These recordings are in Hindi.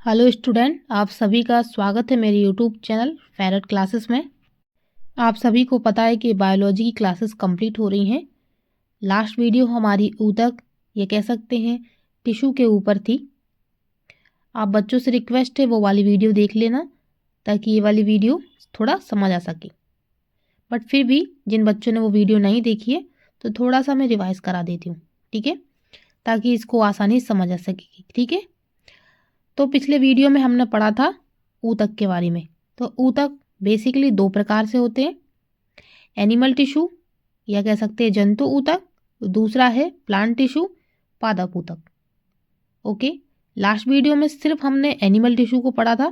हेलो स्टूडेंट, आप सभी का स्वागत है मेरे यूट्यूब चैनल फेरट क्लासेस में। आप सभी को पता है कि बायोलॉजी की क्लासेस कंप्लीट हो रही हैं। लास्ट वीडियो हमारी ऊतक ये कह सकते हैं टिश्यू के ऊपर थी। आप बच्चों से रिक्वेस्ट है वो वाली वीडियो देख लेना ताकि ये वाली वीडियो थोड़ा समझ आ सके। बट फिर भी जिन बच्चों ने वो वीडियो नहीं देखी है तो थोड़ा सा मैं रिवाइज करा देती हूँ, ठीक है, ताकि इसको आसानी से समझ आ सके। ठीक है, तो पिछले वीडियो में हमने पढ़ा था ऊतक के बारे में। तो ऊतक बेसिकली दो प्रकार से होते हैं, एनिमल टिश्यू या कह सकते हैं जंतु ऊतक, दूसरा है प्लांट टिश्यू पादप ऊतक। ओके, लास्ट वीडियो में सिर्फ हमने एनिमल टिश्यू को पढ़ा था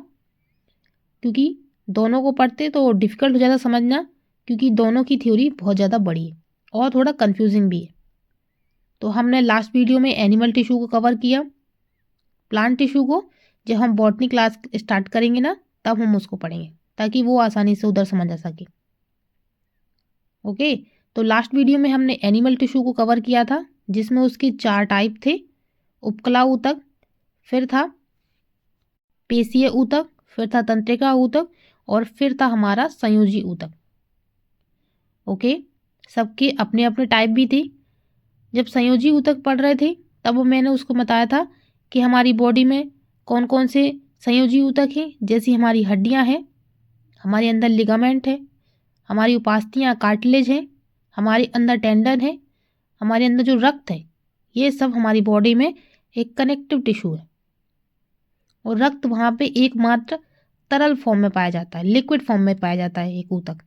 क्योंकि दोनों को पढ़ते तो डिफ़िकल्ट हो जाता समझना, क्योंकि दोनों की थ्योरी बहुत ज़्यादा बड़ी है और थोड़ा कन्फ्यूजिंग भी है। तो हमने लास्ट वीडियो में एनिमल टिश्यू को कवर किया। प्लांट टिश्यू को जब हम बॉटनी क्लास स्टार्ट करेंगे ना तब हम उसको पढ़ेंगे ताकि वो आसानी से उधर समझ आ सके। ओके, तो लास्ट वीडियो में हमने एनिमल टिश्यू को कवर किया था जिसमें उसके 4 टाइप थे, उपकला ऊतक, फिर था पेशीय ऊतक, फिर था तंत्रिका ऊतक और फिर था हमारा संयोजी ऊतक। ओके, सबके अपने अपने टाइप भी थे। जब संयोजी ऊतक पढ़ रहे थे तब मैंने उसको बताया था कि हमारी बॉडी में कौन कौन से संयोजी ऊतक हैं, जैसी हमारी हड्डियां हैं, हमारे अंदर लिगामेंट है, हमारी उपास्थियां कार्टिलेज हैं, हमारे अंदर टेंडन है, हमारे अंदर जो रक्त है, ये सब हमारी बॉडी में एक कनेक्टिव टिश्यू है। और रक्त वहाँ पे एकमात्र तरल फॉर्म में पाया जाता है, लिक्विड फॉर्म में पाया जाता है एक ऊतक।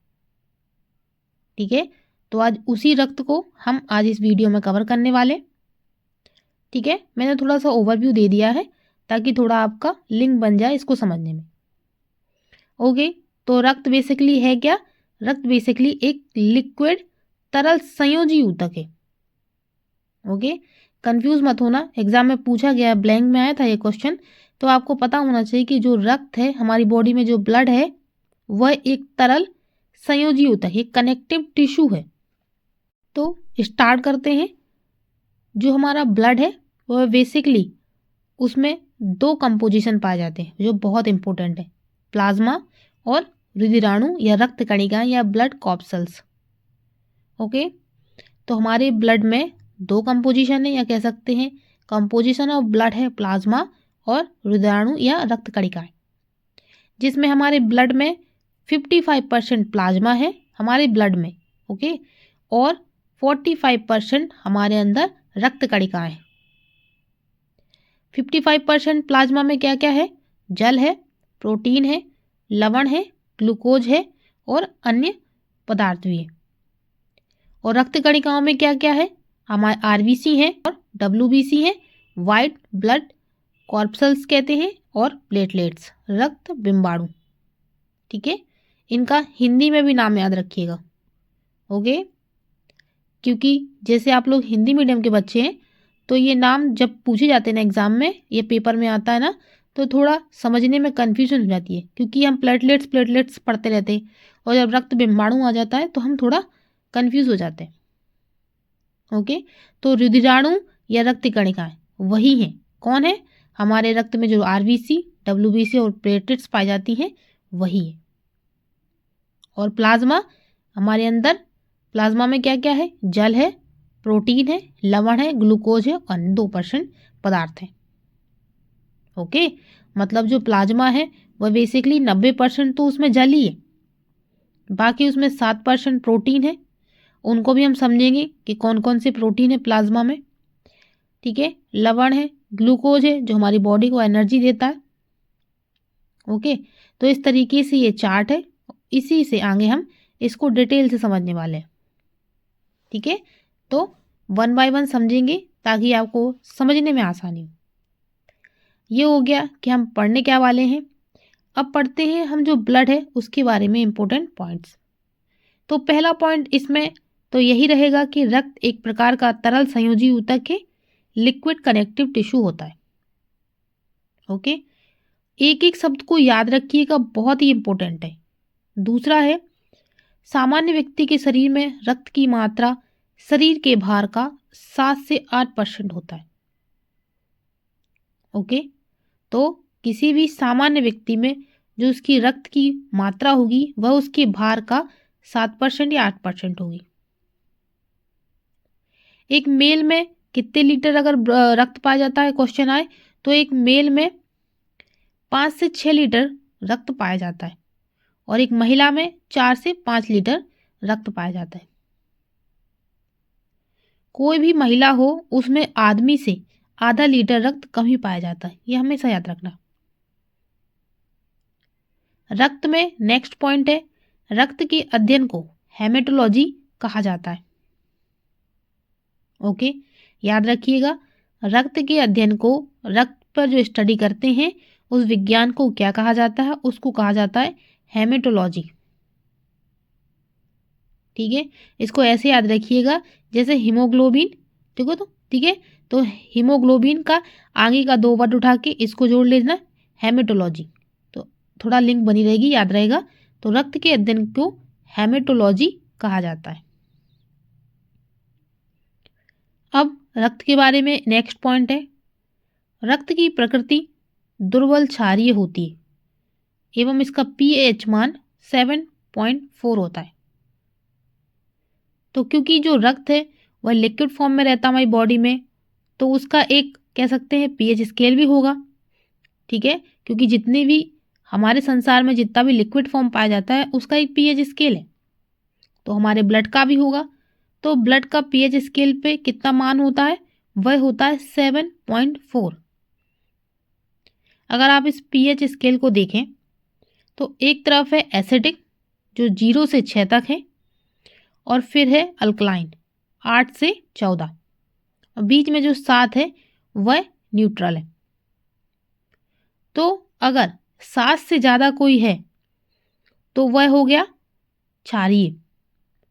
ठीक है, तो आज उसी रक्त को हम आज इस वीडियो में कवर करने वाले। ठीक है, मैंने थोड़ा सा ओवरव्यू दे दिया है ताकि थोड़ा आपका लिंक बन जाए इसको समझने में। ओके, तो रक्त बेसिकली है क्या? रक्त बेसिकली एक लिक्विड तरल संयोजी ऊतक है। ओके, कंफ्यूज मत होना, एग्जाम में पूछा गया, ब्लैंक में आया था ये क्वेश्चन, तो आपको पता होना चाहिए कि जो रक्त है हमारी बॉडी में, जो ब्लड है, वह एक तरल संयोजी ऊतक, एक कनेक्टिव टिश्यू है। तो स्टार्ट करते हैं। जो हमारा ब्लड है वह बेसिकली उसमें 2 कंपोजिशन पाए जाते हैं जो बहुत इंपॉर्टेंट है, प्लाज्मा और रुधिराणु या रक्त कणिकाएं या ब्लड कॉर्पसल्स। ओके, तो हमारे ब्लड में 2 कंपोजिशन है या कह सकते हैं कंपोजिशन ऑफ ब्लड है, प्लाज्मा और रुधिराणु या रक्त कणिकाएं, जिसमें हमारे ब्लड में 55% प्लाज्मा है हमारे ब्लड में। ओके, और 45% हमारे अंदर रक्त कणिकाएं हैं। 55% प्लाज्मा में क्या क्या है? जल है, प्रोटीन है, लवण है, ग्लूकोज है और अन्य पदार्थ भी है। और रक्त कणिकाओं में क्या क्या है? हमारे आरबीसी है और डब्ल्यूबीसी है, वाइट ब्लड कॉर्पसल्स कहते हैं, और प्लेटलेट्स, रक्त बिंबाणु। ठीक है, इनका हिंदी में भी नाम याद रखिएगा। ओके, क्योंकि जैसे आप लोग हिंदी मीडियम के बच्चे हैं तो ये नाम जब पूछे जाते हैं ना एग्जाम में, ये पेपर में आता है ना, तो थोड़ा समझने में कन्फ्यूजन हो जाती है, क्योंकि हम प्लेटलेट्स प्लेटलेट्स पढ़ते रहते हैं और जब रक्त बिंबाणु आ जाता है तो हम थोड़ा कन्फ्यूज हो जाते हैं। ओके, तो रुधिराणु या रक्त कणिकाएं वही हैं। कौन है? हमारे रक्त में जो आरबीसी, डब्ल्यूबीसी और प्लेटलेट्स पाई जाती हैं वही है। और प्लाज्मा, हमारे अंदर प्लाज्मा में क्या क्या है? जल है, प्रोटीन है, लवण है, ग्लूकोज है और 2% पदार्थ है। ओके, मतलब जो प्लाज्मा है वह बेसिकली 90% तो उसमें जल ही है, बाकी उसमें 7% प्रोटीन है। उनको भी हम समझेंगे कि कौन कौन से प्रोटीन है प्लाज्मा में। ठीक है, लवण है, ग्लूकोज है जो हमारी बॉडी को एनर्जी देता है। ओके, तो इस तरीके से ये चार्ट है, इसी से आगे हम इसको डिटेल से समझने वाले हैं। ठीक है, तो 1 बाय 1 समझेंगे ताकि आपको समझने में आसानी हो। ये हो गया कि हम पढ़ने क्या वाले हैं। अब पढ़ते हैं हम जो ब्लड है उसके बारे में इंपॉर्टेंट पॉइंट्स। तो पहला पॉइंट इसमें तो यही रहेगा कि रक्त एक प्रकार का तरल संयोजी ऊतक है, लिक्विड कनेक्टिव टिश्यू होता है। ओके, एक एक शब्द को याद रखिएगा, बहुत ही इंपॉर्टेंट है। दूसरा है, सामान्य व्यक्ति के शरीर में रक्त की मात्रा शरीर के भार का 7 से 8% होता है। ओके, तो किसी भी सामान्य व्यक्ति में जो उसकी रक्त की मात्रा होगी वह उसके भार का 7% या 8% होगी। एक मेल में कितने लीटर अगर रक्त पाया जाता है, क्वेश्चन आए तो एक मेल में 5 से 6 लीटर रक्त पाया जाता है और एक महिला में 4 से 5 लीटर रक्त पाया जाता है। कोई भी महिला हो उसमें आदमी से आधा लीटर रक्त कम ही पाया जाता है, यह हमेशा याद रखना। रक्त में नेक्स्ट पॉइंट है, रक्त के अध्ययन को हेमेटोलॉजी कहा जाता है। ओके, याद रखिएगा, रक्त के अध्ययन को, रक्त पर जो स्टडी करते हैं उस विज्ञान को क्या कहा जाता है, उसको कहा जाता है हेमेटोलॉजी। ठीक है, इसको ऐसे याद रखिएगा जैसे हीमोग्लोबिन, ठीक है, ठीक है, तो हीमोग्लोबिन का आगे का 2 वर्ड उठा के इसको जोड़ लेना हेमेटोलॉजी, तो थोड़ा लिंक बनी रहेगी, याद रहेगा। तो रक्त के अध्ययन को हेमेटोलॉजी कहा जाता है। अब रक्त के बारे में नेक्स्ट पॉइंट है, रक्त की प्रकृति दुर्बल क्षारीय होती है एवं इसका पीएच मान 7.4 होता है। तो क्योंकि जो रक्त है वह लिक्विड फॉर्म में रहता है हमारी बॉडी में, तो उसका एक कह सकते हैं पीएच स्केल भी होगा। ठीक है, क्योंकि जितने भी हमारे संसार में जितना भी लिक्विड फॉर्म पाया जाता है उसका एक पीएच स्केल है, तो हमारे ब्लड का भी होगा। तो ब्लड का पीएच स्केल पे कितना मान होता है, वह होता है 7.4। अगर आप इस पीएच स्केल को देखें तो एक तरफ है एसिडिक जो 0 से 6 तक है, और फिर है अल्कलाइन 8 से 14, और बीच में जो 7 है वह न्यूट्रल है। तो अगर 7 से ज़्यादा कोई है तो वह हो गया क्षारीय,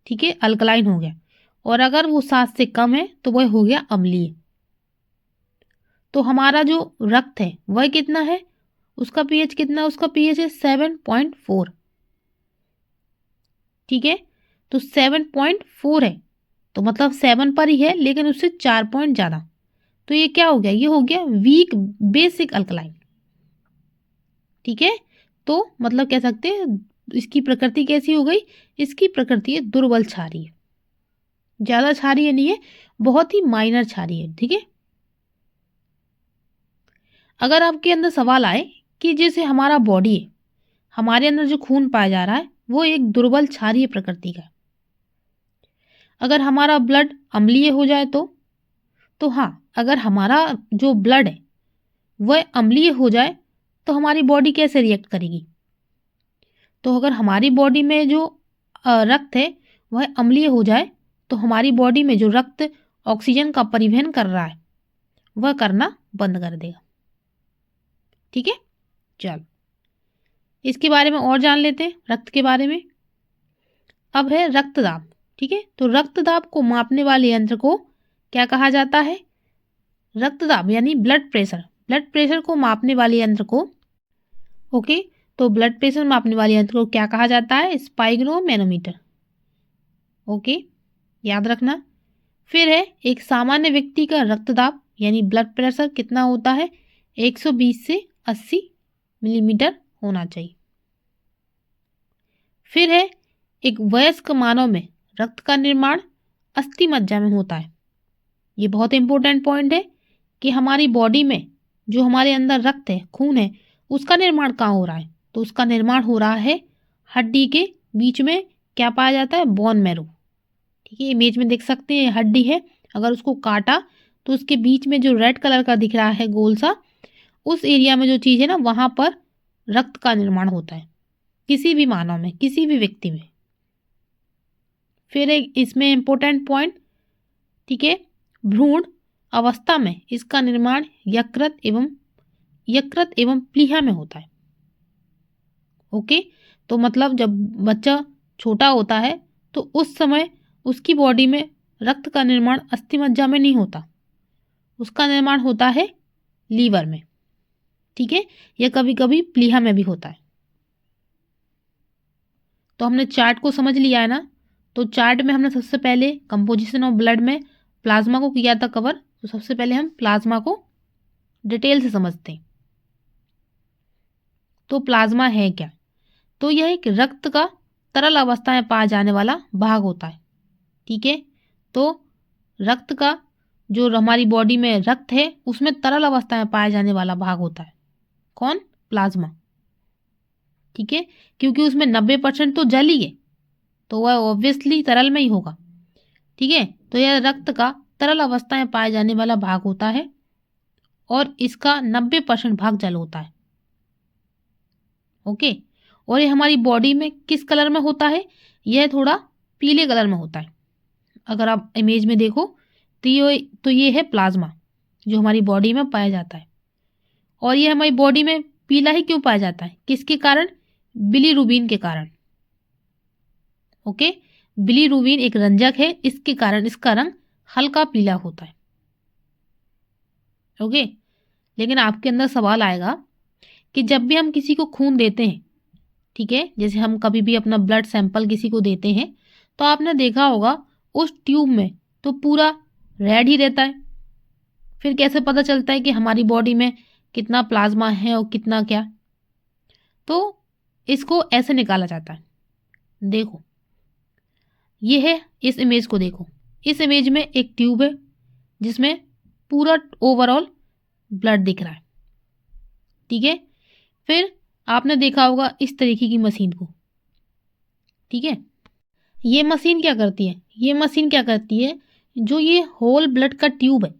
ठीक है, अल्कलाइन हो गया, और अगर वो 7 से कम है तो वह हो गया अम्लीय। तो हमारा जो रक्त है वह कितना है, उसका पीएच कितना, उसका पीएच है 7.4। ठीक है, तो 7.4 है तो मतलब 7 पर ही है, लेकिन उससे 4 पॉइंट ज़्यादा, तो ये क्या हो गया, ये हो गया वीक बेसिक अल्कलाइन। ठीक है, तो मतलब कह सकते हैं इसकी प्रकृति कैसी हो गई, इसकी प्रकृति है दुर्बल क्षारीय, ज़्यादा क्षारीय नहीं है, बहुत ही माइनर क्षारीय है। ठीक है, अगर आपके अंदर सवाल आए कि जैसे हमारा बॉडी है, हमारे अंदर जो खून पाया जा रहा है वो एक दुर्बल क्षारीय प्रकृति का है, अगर हमारा ब्लड अम्लीय हो जाए तो हाँ, अगर हमारा जो ब्लड है वह अम्लीय हो जाए तो हमारी बॉडी कैसे रिएक्ट करेगी। तो अगर हमारी बॉडी में जो रक्त है वह अम्लीय हो जाए तो हमारी बॉडी में जो रक्त ऑक्सीजन का परिवहन कर रहा है वह करना बंद कर देगा। ठीक है, चलो इसके बारे में और जान लेते हैं, रक्त के बारे में। अब है रक्तदाब। ठीक है, तो रक्तदाब को मापने वाले यंत्र को क्या कहा जाता है, रक्तदाब यानी ब्लड प्रेशर, ब्लड प्रेशर को मापने वाले यंत्र को, ओके, तो ब्लड प्रेशर मापने वाले यंत्र को क्या कहा जाता है, स्पाइरोनोमीटर। ओके, याद रखना। फिर है एक सामान्य व्यक्ति का रक्तदाब यानी ब्लड प्रेशर कितना होता है, 120 से 80 मिलीमीटर होना चाहिए। फिर है एक वयस्क मानव में रक्त का निर्माण अस्थि मज्जा में होता है। ये बहुत इंपॉर्टेंट पॉइंट है कि हमारी बॉडी में जो हमारे अंदर रक्त है, खून है, उसका निर्माण कहाँ हो रहा है, तो उसका निर्माण हो रहा है हड्डी के बीच में, क्या पाया जाता है, बोन मैरो। ठीक है, इमेज में देख सकते हैं हड्डी है, अगर उसको काटा तो उसके बीच में जो रेड कलर का दिख रहा है गोल सा, उस एरिया में जो चीज़ है ना वहाँ पर रक्त का निर्माण होता है किसी भी मानव में, किसी भी व्यक्ति में। फिर एक इसमें इम्पोर्टेंट पॉइंट, ठीक है, भ्रूण अवस्था में इसका निर्माण यकृत एवं प्लीहा में होता है। ओके, तो मतलब जब बच्चा छोटा होता है तो उस समय उसकी बॉडी में रक्त का निर्माण अस्थि मज्जा में नहीं होता, उसका निर्माण होता है लीवर में। ठीक है, या कभी कभी प्लीहा में भी होता है। तो हमने चार्ट को समझ लिया है ना, तो चार्ट में हमने सबसे पहले कंपोजिशन ऑफ ब्लड में प्लाज्मा को किया था कवर, तो सबसे पहले हम प्लाज्मा को डिटेल से समझते हैं। तो प्लाज्मा है क्या? तो यह एक रक्त का तरल अवस्था में पाया जाने वाला भाग होता है। ठीक है, तो रक्त का जो हमारी बॉडी में रक्त है उसमें तरल अवस्था में पाया जाने वाला भाग होता है। कौन? प्लाज्मा। ठीक है, क्योंकि उसमें 90% तो जल ही है, तो वह ऑब्वियसली तरल में ही होगा। ठीक है, तो यह रक्त का तरल अवस्था में पाए जाने वाला भाग होता है और इसका 90% भाग जल होता है। ओके, और ये हमारी बॉडी में किस कलर में होता है? यह थोड़ा पीले कलर में होता है। अगर आप इमेज में देखो तो ये है प्लाज्मा जो हमारी बॉडी में पाया जाता है। और ये हमारी बॉडी में पीला ही क्यों पाया जाता है? किसके कारण? बिलीरुबिन के कारण। ओके, बिलीरुबिन एक रंजक है, इसके कारण इसका रंग हल्का पीला होता है। ओके, लेकिन आपके अंदर सवाल आएगा कि जब भी हम किसी को खून देते हैं, ठीक है, जैसे हम कभी भी अपना ब्लड सैंपल किसी को देते हैं, तो आपने देखा होगा उस ट्यूब में तो पूरा रेड ही रहता है। फिर कैसे पता चलता है कि हमारी बॉडी में कितना प्लाज्मा है और कितना क्या? तो इसको ऐसे निकाला जाता है। देखो, ये है, इस इमेज को देखो। इस इमेज में एक ट्यूब है जिसमें पूरा ओवरऑल ब्लड दिख रहा है। ठीक है, फिर आपने देखा होगा इस तरीके की मशीन को। ठीक है, ये मशीन क्या करती है? ये मशीन क्या करती है, जो ये होल ब्लड का ट्यूब है,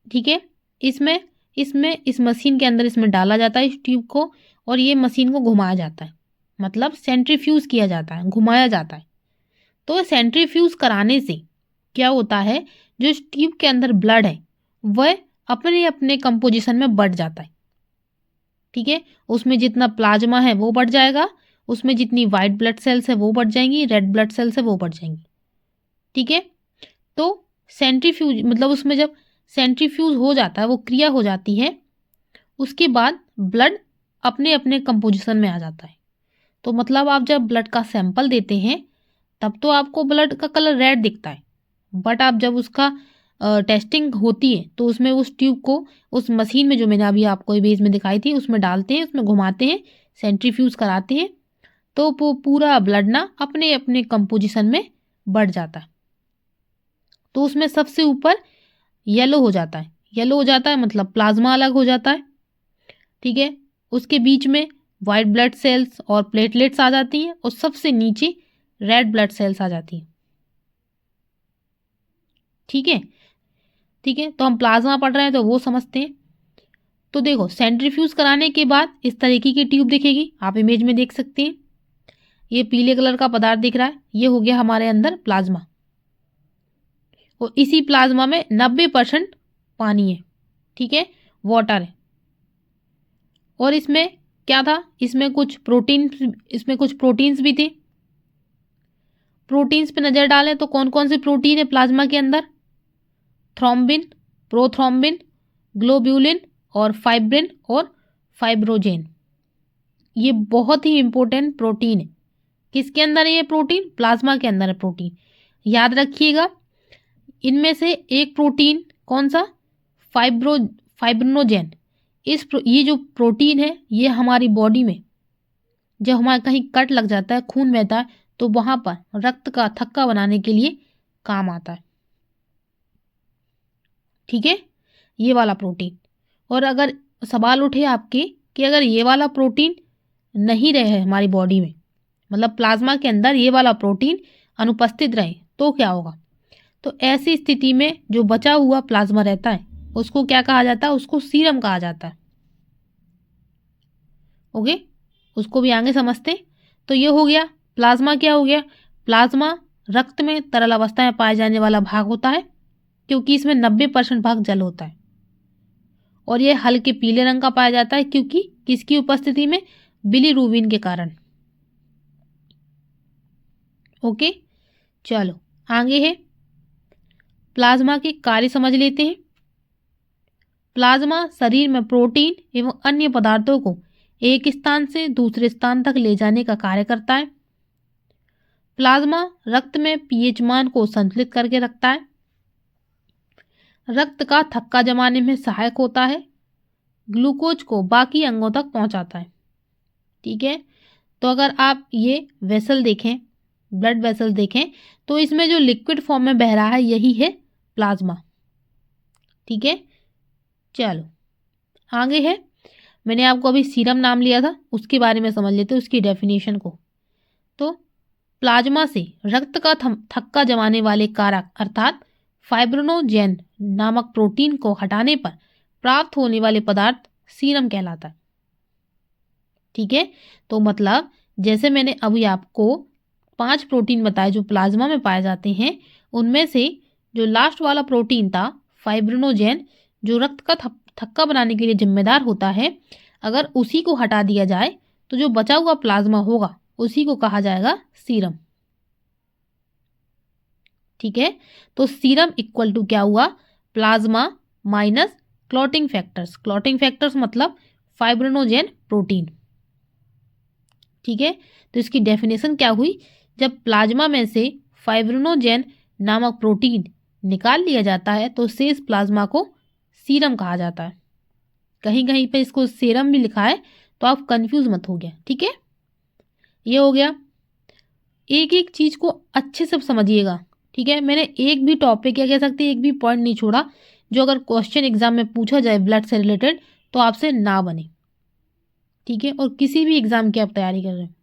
ठीक है, इसमें इसमें इस मशीन के अंदर इसमें डाला जाता है इस ट्यूब को, और ये मशीन को घुमाया जाता है, मतलब सेंट्रीफ्यूज किया जाता है, घुमाया जाता है। तो सेंट्रीफ्यूज कराने से क्या होता है, जो इस ट्यूब के अंदर ब्लड है वह अपने अपने कंपोजिशन में बढ़ जाता है। ठीक है, उसमें जितना प्लाज्मा है वो बढ़ जाएगा, उसमें जितनी वाइट ब्लड सेल्स है वो बढ़ जाएंगी, रेड ब्लड सेल्स है वो बढ़ जाएंगी। ठीक है, तो सेंट्रीफ्यूज मतलब उसमें जब सेंट्रीफ्यूज हो जाता है, वो क्रिया हो जाती है, उसके बाद ब्लड अपने अपने कंपोजिशन में आ जाता है। तो मतलब आप जब ब्लड का सैंपल देते हैं तब तो आपको ब्लड का कलर रेड दिखता है, बट आप जब उसका टेस्टिंग होती है तो उसमें उस ट्यूब को उस मशीन में जो मैंने अभी आपको इमेज में दिखाई थी उसमें डालते हैं, उसमें घुमाते हैं, सेंट्रीफ्यूज कराते हैं, तो वो पूरा ब्लड ना अपने अपने कंपोजिशन में बढ़ जाता है। तो उसमें सबसे ऊपर येलो हो जाता है, येलो हो जाता है मतलब प्लाज्मा अलग हो जाता है। ठीक है, उसके बीच में वाइट ब्लड सेल्स और प्लेटलेट्स आ जाती हैं, और सबसे नीचे रेड ब्लड सेल्स आ जाती हैं। ठीक है, ठीक है, तो हम प्लाज्मा पढ़ रहे हैं तो वो समझते हैं। तो देखो, सेंट्रीफ्यूज कराने के बाद इस तरीके की ट्यूब दिखेगी, आप इमेज में देख सकते हैं। ये पीले कलर का पदार्थ दिख रहा है, ये हो गया हमारे अंदर प्लाज्मा, और इसी प्लाज्मा में 90% पानी है। ठीक है, वाटर है। और इसमें क्या था, इसमें कुछ प्रोटीन्स भी थे। प्रोटीन्स पे नजर डालें तो कौन कौन से प्रोटीन है प्लाज्मा के अंदर? थ्रोम्बिन, प्रोथ्रोम्बिन, ग्लोब्यूलिन और फाइब्रिन और फाइब्रोजेन। ये बहुत ही इंपॉर्टेंट प्रोटीन है। किसके अंदर है ये प्रोटीन? प्लाज्मा के अंदर है प्रोटीन। याद रखिएगा, इनमें से एक प्रोटीन कौन सा? फाइब्रिनोजेन। ये जो प्रोटीन है ये हमारी बॉडी में जब हमारे कहीं कट लग जाता है, खून बहता है, तो वहां पर रक्त का थक्का बनाने के लिए काम आता है। ठीक है, ये वाला प्रोटीन। और अगर सवाल उठे आपके कि अगर ये वाला प्रोटीन नहीं रहे हमारी बॉडी में, मतलब प्लाज्मा के अंदर ये वाला प्रोटीन अनुपस्थित रहे, तो क्या होगा? तो ऐसी स्थिति में जो बचा हुआ प्लाज्मा रहता है उसको क्या कहा जाता है? उसको सीरम कहा जाता है। ओके, उसको भी आगे समझते। तो ये हो गया प्लाज्मा। क्या हो गया? प्लाज्मा रक्त में तरल अवस्था में पाए जाने वाला भाग होता है, क्योंकि इसमें 90% भाग जल होता है, और ये हल्के पीले रंग का पाया जाता है, क्योंकि किसकी उपस्थिति में? बिलीरुबिन के कारण। ओके, चलो आगे है, प्लाज्मा के कार्य समझ लेते हैं। प्लाज्मा शरीर में प्रोटीन एवं अन्य पदार्थों को एक स्थान से दूसरे स्थान तक ले जाने का कार्य करता है। प्लाज्मा रक्त में पीएच मान को संतुलित करके रखता है, रक्त का थक्का जमाने में सहायक होता है, ग्लूकोज को बाकी अंगों तक पहुंचाता है। ठीक है। तो अगर आप ये वेसल देखें, ब्लड वेसल देखें, तो इसमें जो लिक्विड फॉर्म में बह रहा है यही है प्लाज्मा। ठीक है, चलो आगे है, मैंने आपको अभी सीरम नाम लिया था, उसके बारे में समझ लेते हैं, उसकी डेफिनेशन को। तो प्लाज्मा से रक्त का थक्का जमाने वाले कारक अर्थात फाइब्रिनोजेन नामक प्रोटीन को हटाने पर प्राप्त होने वाले पदार्थ सीरम कहलाता है। ठीक है, तो मतलब जैसे मैंने अभी आपको 5 प्रोटीन बताए जो प्लाज्मा में पाए जाते हैं, उनमें से जो लास्ट वाला प्रोटीन था फाइब्रिनोजेन, जो रक्त का थक्का बनाने के लिए जिम्मेदार होता है, अगर उसी को हटा दिया जाए तो जो बचा हुआ प्लाज्मा होगा उसी को कहा जाएगा सीरम। ठीक है, तो सीरम इक्वल टू क्या हुआ, plasma minus clotting factors. Clotting factors मतलब फाइब्रिनोजेन प्रोटीन। ठीक है, तो इसकी डेफिनेशन क्या हुई, जब प्लाज्मा में से फाइब्रिनोजेन नामक प्रोटीन निकाल लिया जाता है तो शेष प्लाज्मा को सीरम कहा जाता है। कहीं कहीं पे इसको सीरम भी लिखा है, तो आप कंफ्यूज मत हो गया। ठीक है, ये हो गया। एक एक चीज को अच्छे से समझिएगा। ठीक है, मैंने एक भी टॉपिक या कह सकते हैं एक भी पॉइंट नहीं छोड़ा जो अगर क्वेश्चन एग्जाम में पूछा जाए ब्लड से रिलेटेड तो आपसे ना बने। ठीक है, और किसी भी एग्जाम की आप तैयारी कर रहे हो,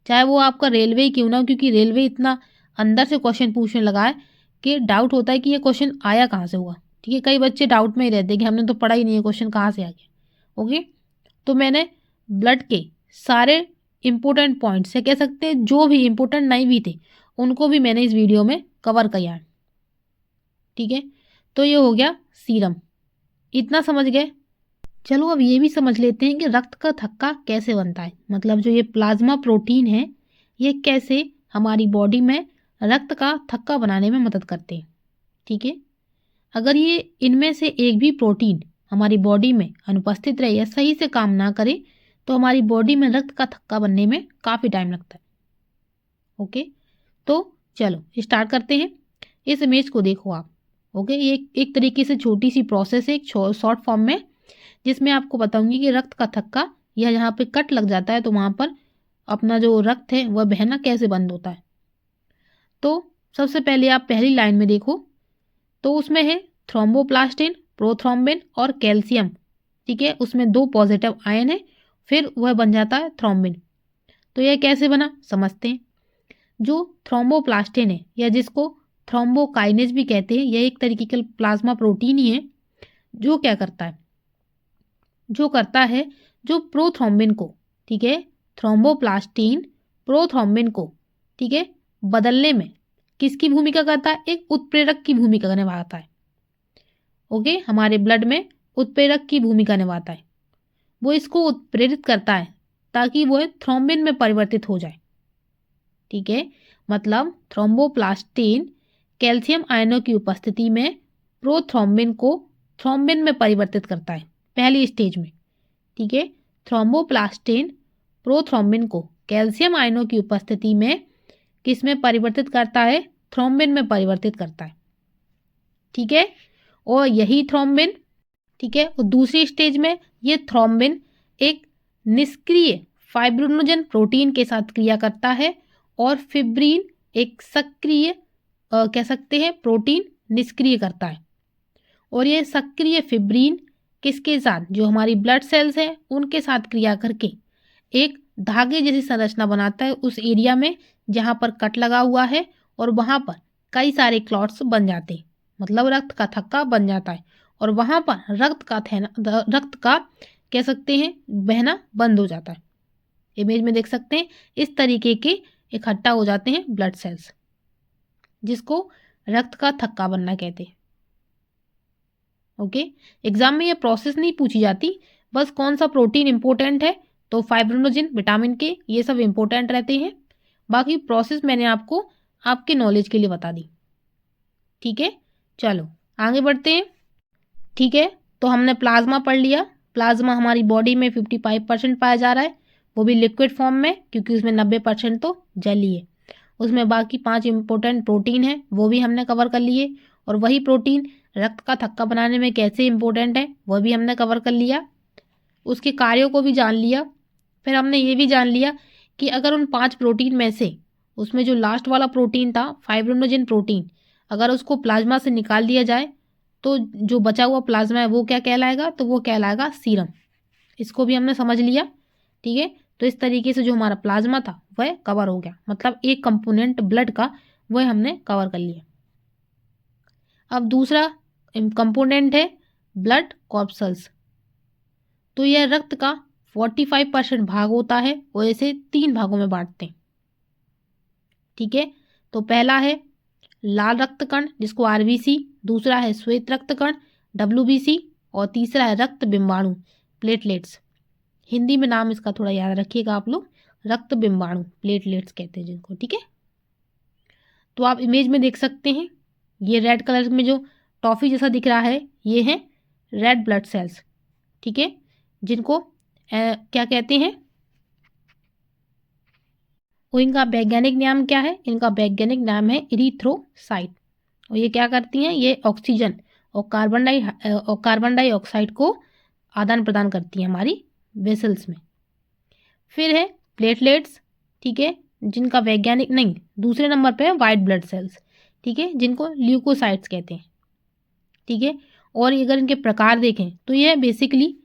चाहे वो आपका रेलवे ही क्यों ना हो, क्योंकि रेलवे इतना अंदर से क्वेश्चन पूछने लगा है कि डाउट होता है कि ये क्वेश्चन आया कहाँ से होगा। ठीक है, कई बच्चे डाउट में ही रहते हैं कि हमने तो पढ़ा ही नहीं है, क्वेश्चन कहाँ से आ गया। ओके, तो मैंने ब्लड के सारे इंपॉर्टेंट पॉइंट्स या कह सकते हैं जो भी इंपॉर्टेंट नहीं भी थे उनको भी मैंने इस वीडियो में कवर किया है। ठीक है, तो ये हो गया सीरम, इतना समझ गए। चलो अब ये भी समझ लेते हैं कि रक्त का थक्का कैसे बनता है, मतलब जो ये प्लाज्मा प्रोटीन है ये कैसे हमारी बॉडी में रक्त का थक्का बनाने में मदद करते हैं। ठीक है, अगर ये इनमें से एक भी प्रोटीन हमारी बॉडी में अनुपस्थित रहे या सही से काम ना करे तो हमारी बॉडी में रक्त का थक्का बनने में काफ़ी टाइम लगता है। ओके, तो चलो स्टार्ट करते हैं। इस इमेज को देखो आप। ओके, ये एक तरीके से छोटी सी प्रोसेस है, एक शॉर्ट फॉर्म में, जिसमें आपको बताऊंगी कि रक्त का थक्का या यहाँ पे कट लग जाता है तो वहाँ पर अपना जो रक्त है वह बहना कैसे बंद होता है। तो सबसे पहले आप पहली लाइन में देखो, तो उसमें है थ्रोम्बोप्लास्टिन, प्रोथ्रोम्बिन और कैल्शियम। ठीक है, उसमें 2 पॉजिटिव आयन है, फिर वह बन जाता है थ्रोम्बिन। तो यह कैसे बना समझते हैं। जो थ्रोम्बोप्लास्टिन है या जिसको थ्रोम्बोकाइनेज भी कहते हैं, यह एक तरीके का प्लाज्मा प्रोटीन ही है जो क्या करता है, जो प्रोथ्रोम्बिन को, ठीक है, थ्रोम्बोप्लास्टिन प्रोथ्रोम्बिन को, ठीक है, बदलने में किसकी भूमिका करता है, एक उत्प्रेरक की भूमिका निभाता है। ओके, हमारे ब्लड में उत्प्रेरक की भूमिका निभाता है, वो इसको उत्प्रेरित करता है ताकि वो थ्रोम्बिन में परिवर्तित हो जाए। ठीक है, मतलब थ्रोम्बोप्लास्टिन कैल्शियम आयनों की उपस्थिति में प्रोथ्रोम्बिन को थ्रोम्बिन में परिवर्तित करता है पहली स्टेज में। ठीक है, थ्रोम्बोप्लास्टिन प्रोथ्रोम्बिन को कैल्शियम आयनों की उपस्थिति में किस में परिवर्तित करता है, थ्रोम्बिन में परिवर्तित करता है। ठीक है, और यही थ्रोम्बिन, ठीक है, और दूसरी स्टेज में ये थ्रोम्बिन एक निष्क्रिय फाइब्रिनोजन प्रोटीन के साथ क्रिया करता है और फिब्रिन एक सक्रिय कह सकते हैं प्रोटीन निष्क्रिय करता है। और ये सक्रिय फिब्रिन किसके साथ, जो हमारी ब्लड सेल्स हैं उनके साथ क्रिया करके एक धागे जैसी संरचना बनाता है उस एरिया में जहाँ पर कट लगा हुआ है, और वहाँ पर कई सारे क्लॉट्स बन जाते हैं, मतलब रक्त का थक्का बन जाता है, और वहाँ पर रक्त का कह सकते हैं बहना बंद हो जाता है। इमेज में देख सकते हैं इस तरीके के इकट्ठा हो जाते हैं ब्लड सेल्स, जिसको रक्त का थक्का बनना कहते हैं। ओके, एग्जाम में ये प्रोसेस नहीं पूछी जाती, बस कौन सा प्रोटीन इंपॉर्टेंट है, तो फाइब्रिनोजिन, विटामिन के, ये सब इंपॉर्टेंट रहते हैं। बाकी प्रोसेस मैंने आपको आपके नॉलेज के लिए बता दी। ठीक है, चलो आगे बढ़ते हैं। ठीक है, तो हमने प्लाज्मा पढ़ लिया। प्लाज्मा हमारी बॉडी में 55% पाया जा रहा है, वो भी लिक्विड फॉर्म में, क्योंकि उसमें 90% तो जल ही है। उसमें बाकी 5 इंपॉर्टेंट प्रोटीन है वो भी हमने कवर कर लिए, और वही प्रोटीन रक्त का थक्का बनाने में कैसे इंपॉर्टेंट है वह भी हमने कवर कर लिया, उसके कार्यों को भी जान लिया। फिर हमने ये भी जान लिया कि अगर उन 5 प्रोटीन में से उसमें जो लास्ट वाला प्रोटीन था फाइब्रिनोजेन प्रोटीन, अगर उसको प्लाज्मा से निकाल दिया जाए तो जो बचा हुआ प्लाज्मा है वो क्या कहलाएगा, तो वो कहलाएगा सीरम। इसको भी हमने समझ लिया। ठीक है, तो इस तरीके से जो हमारा प्लाज्मा था वह कवर हो गया, मतलब एक कंपोनेंट ब्लड का वह हमने कवर कर लिया। अब दूसरा कंपोनेंट है ब्लड कॉर्पसल्स। तो यह रक्त का 45% भाग होता है और इसे 3 भागों में बांटते हैं। ठीक है, तो पहला है लाल रक्त कण जिसको आरबीसी, दूसरा है श्वेत रक्त कण डब्ल्यूबीसी और तीसरा है रक्त बिंबाणु प्लेटलेट्स। हिंदी में नाम इसका थोड़ा याद रखिएगा आप लोग, रक्त बिंबाणु प्लेटलेट्स कहते हैं जिनको। ठीक है, तो आप इमेज में देख सकते हैं ये रेड कलर में जो टॉफी जैसा दिख रहा है ये है रेड ब्लड सेल्स। ठीक है, जिनको क्या कहते हैं, और इनका वैज्ञानिक नाम क्या है, इनका वैज्ञानिक नाम है इरिथ्रोसाइट। और ये क्या करती हैं, ये ऑक्सीजन और कार्बन डाइऑक्साइड को आदान प्रदान करती हैं हमारी वेसल्स में। फिर है प्लेटलेट्स। ठीक है, जिनका वैज्ञानिक नहीं, दूसरे नंबर पे है वाइट ब्लड सेल्स। ठीक है, जिनको ल्यूकोसाइट्स कहते हैं। ठीक है, और अगर इनके प्रकार देखें तो यह बेसिकली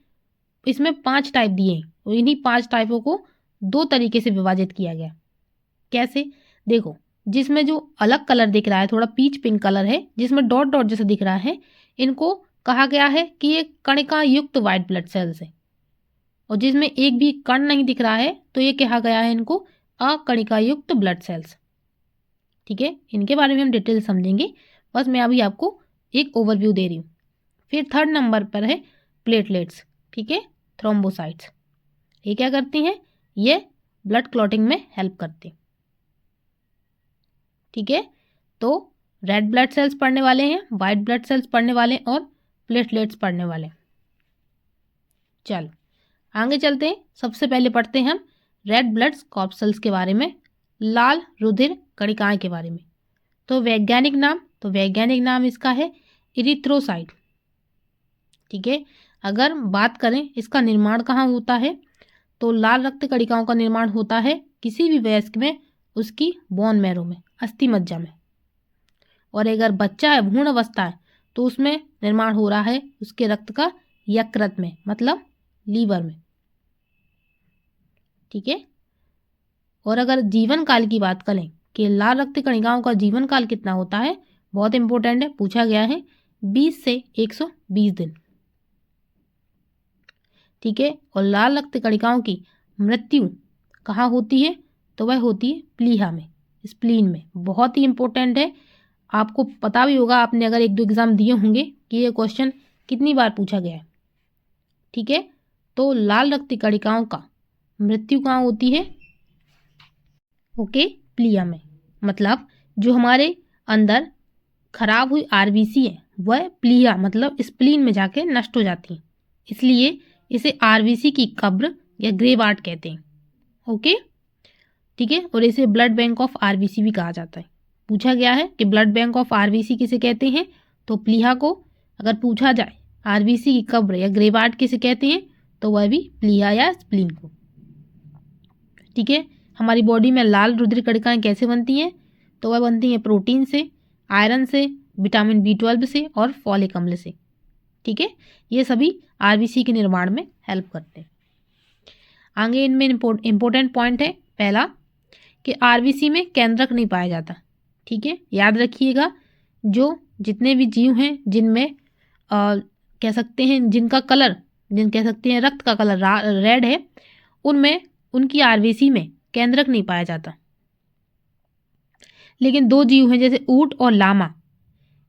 इसमें 5 टाइप दिए हैं और इन्हीं 5 टाइपों को 2 तरीके से विभाजित किया गया। कैसे, देखो, जिसमें जो अलग कलर दिख रहा है थोड़ा पीच पिंक कलर है, जिसमें डॉट डॉट जैसा दिख रहा है, इनको कहा गया है कि ये कणिका युक्त वाइट ब्लड सेल्स है। और जिसमें एक भी कण नहीं दिख रहा है तो ये कहा गया है इनको अकणिका युक्त ब्लड सेल्स। ठीक है, इनके बारे में हम डिटेल समझेंगे, बस मैं अभी आपको एक ओवरव्यू दे रही हूँ। फिर 3rd नंबर पर है प्लेटलेट्स। ठीक है, थ्रोम्बोसाइट्स। ये क्या करती हैं, ये ब्लड क्लॉटिंग में हेल्प करती हैं। ठीक है, तो रेड ब्लड सेल्स पढ़ने वाले हैं, वाइट ब्लड सेल्स पढ़ने वाले और प्लेटलेट्स पढ़ने वाले। चलो आगे चलते हैं। सबसे पहले पढ़ते हैं हम रेड ब्लड कॉर्पसल्स के बारे में, लाल रुधिर कणिकाएं के बारे में। तो वैज्ञानिक नाम इसका है इरिथ्रोसाइट। ठीक है, अगर बात करें इसका निर्माण कहाँ होता है, तो लाल रक्त कणिकाओं का निर्माण होता है किसी भी वयस्क में उसकी बोन मैरो में, अस्थि मज्जा में। और अगर बच्चा है, भ्रूण अवस्था है, तो उसमें निर्माण हो रहा है उसके रक्त का यकृत में, मतलब लीवर में। ठीक है, और अगर जीवन काल की बात करें कि लाल रक्त कणिकाओं का जीवन काल कितना होता है, बहुत इंपॉर्टेंट है, पूछा गया है 20 से 120 दिन। ठीक है, और लाल रक्त कणिकाओं की मृत्यु कहाँ होती है, तो वह होती है प्लीहा में, स्प्लीन में। बहुत ही इंपॉर्टेंट है, आपको पता भी होगा, आपने अगर 1-2 एग्जाम दिए होंगे कि ये क्वेश्चन कितनी बार पूछा गया है। ठीक है, तो लाल रक्त कणिकाओं का मृत्यु कहाँ होती है, ओके, प्लीहा में। मतलब जो हमारे अंदर खराब हुई आरबीसी है वह प्लीहा मतलब स्प्लीन में जाके नष्ट हो जाती है, इसलिए इसे आरबीसी की कब्र या ग्रेव आर्ट कहते हैं। ओके, ठीक है, और इसे ब्लड बैंक ऑफ आरबीसी भी कहा जाता है। पूछा गया है कि ब्लड बैंक ऑफ आरबीसी किसे कहते हैं, तो प्लीहा को। अगर पूछा जाए आरबीसी की कब्र या ग्रेव आर्ट किसे कहते हैं, तो वह भी प्लीहा या स्प्लीन को। ठीक है, हमारी बॉडी में लाल रुधिर कणिकाएं कैसे बनती हैं, तो वह बनती हैं प्रोटीन से, आयरन से, विटामिन B12 से और फॉलिक अम्ल से। ठीक है, ये सभी आरबीसी के निर्माण में हेल्प करते हैं। आगे इनमें इंपॉर्टेंट पॉइंट है पहला कि आरबीसी में केंद्रक नहीं पाया जाता। ठीक है, याद रखिएगा, जो जितने भी जीव हैं जिनमें कह सकते हैं जिनका कलर, कह सकते हैं रक्त का कलर रेड है, उनमें उनकी आरबीसी में केंद्रक नहीं पाया जाता। लेकिन 2 जीव हैं जैसे ऊंट और लामा,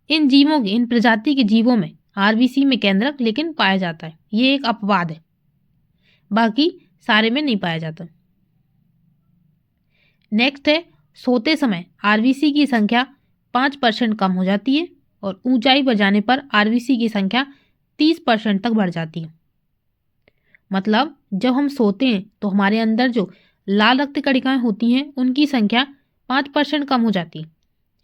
इन प्रजाति के जीवों में आरबीसी में केंद्रक लेकिन पाया जाता है, ये एक अपवाद है, बाकी सारे में नहीं पाया जाता। नेक्स्ट है, सोते समय आरबीसी की संख्या 5% कम हो जाती है और ऊंचाई पर जाने पर आरबीसी की संख्या 30% तक बढ़ जाती है। मतलब जब हम सोते हैं तो हमारे अंदर जो लाल रक्त कणिकाएं होती हैं उनकी संख्या 5% कम हो जाती है,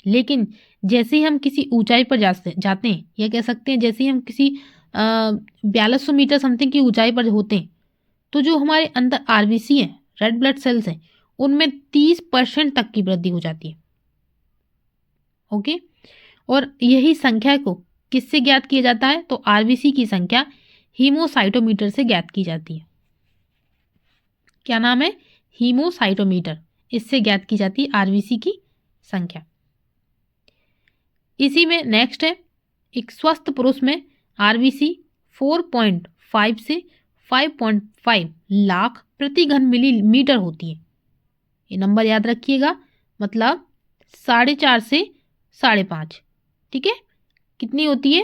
लेकिन जैसे ही हम किसी ऊंचाई पर जाते हैं, या कह सकते हैं जैसे ही हम किसी 4200 मीटर समथिंग की ऊंचाई पर होते हैं, तो जो हमारे अंदर आरबीसी हैं, रेड ब्लड सेल्स हैं, उनमें 30% तक की वृद्धि हो जाती है। ओके, और यही संख्या को किससे ज्ञात किया जाता है? तो आरबीसी की संख्या हीमोसाइटोमीटर से ज्ञात की जाती है। क्या नाम है? हीमोसाइटोमीटर। इससे ज्ञात की जाती है आरबीसी की संख्या। इसी में नेक्स्ट है, एक स्वस्थ पुरुष में आरबीसी 4.5 से 5.5 लाख प्रति घन मिलीमीटर होती है। ये नंबर याद रखिएगा, मतलब 4.5 से 5.5। ठीक है, कितनी होती है?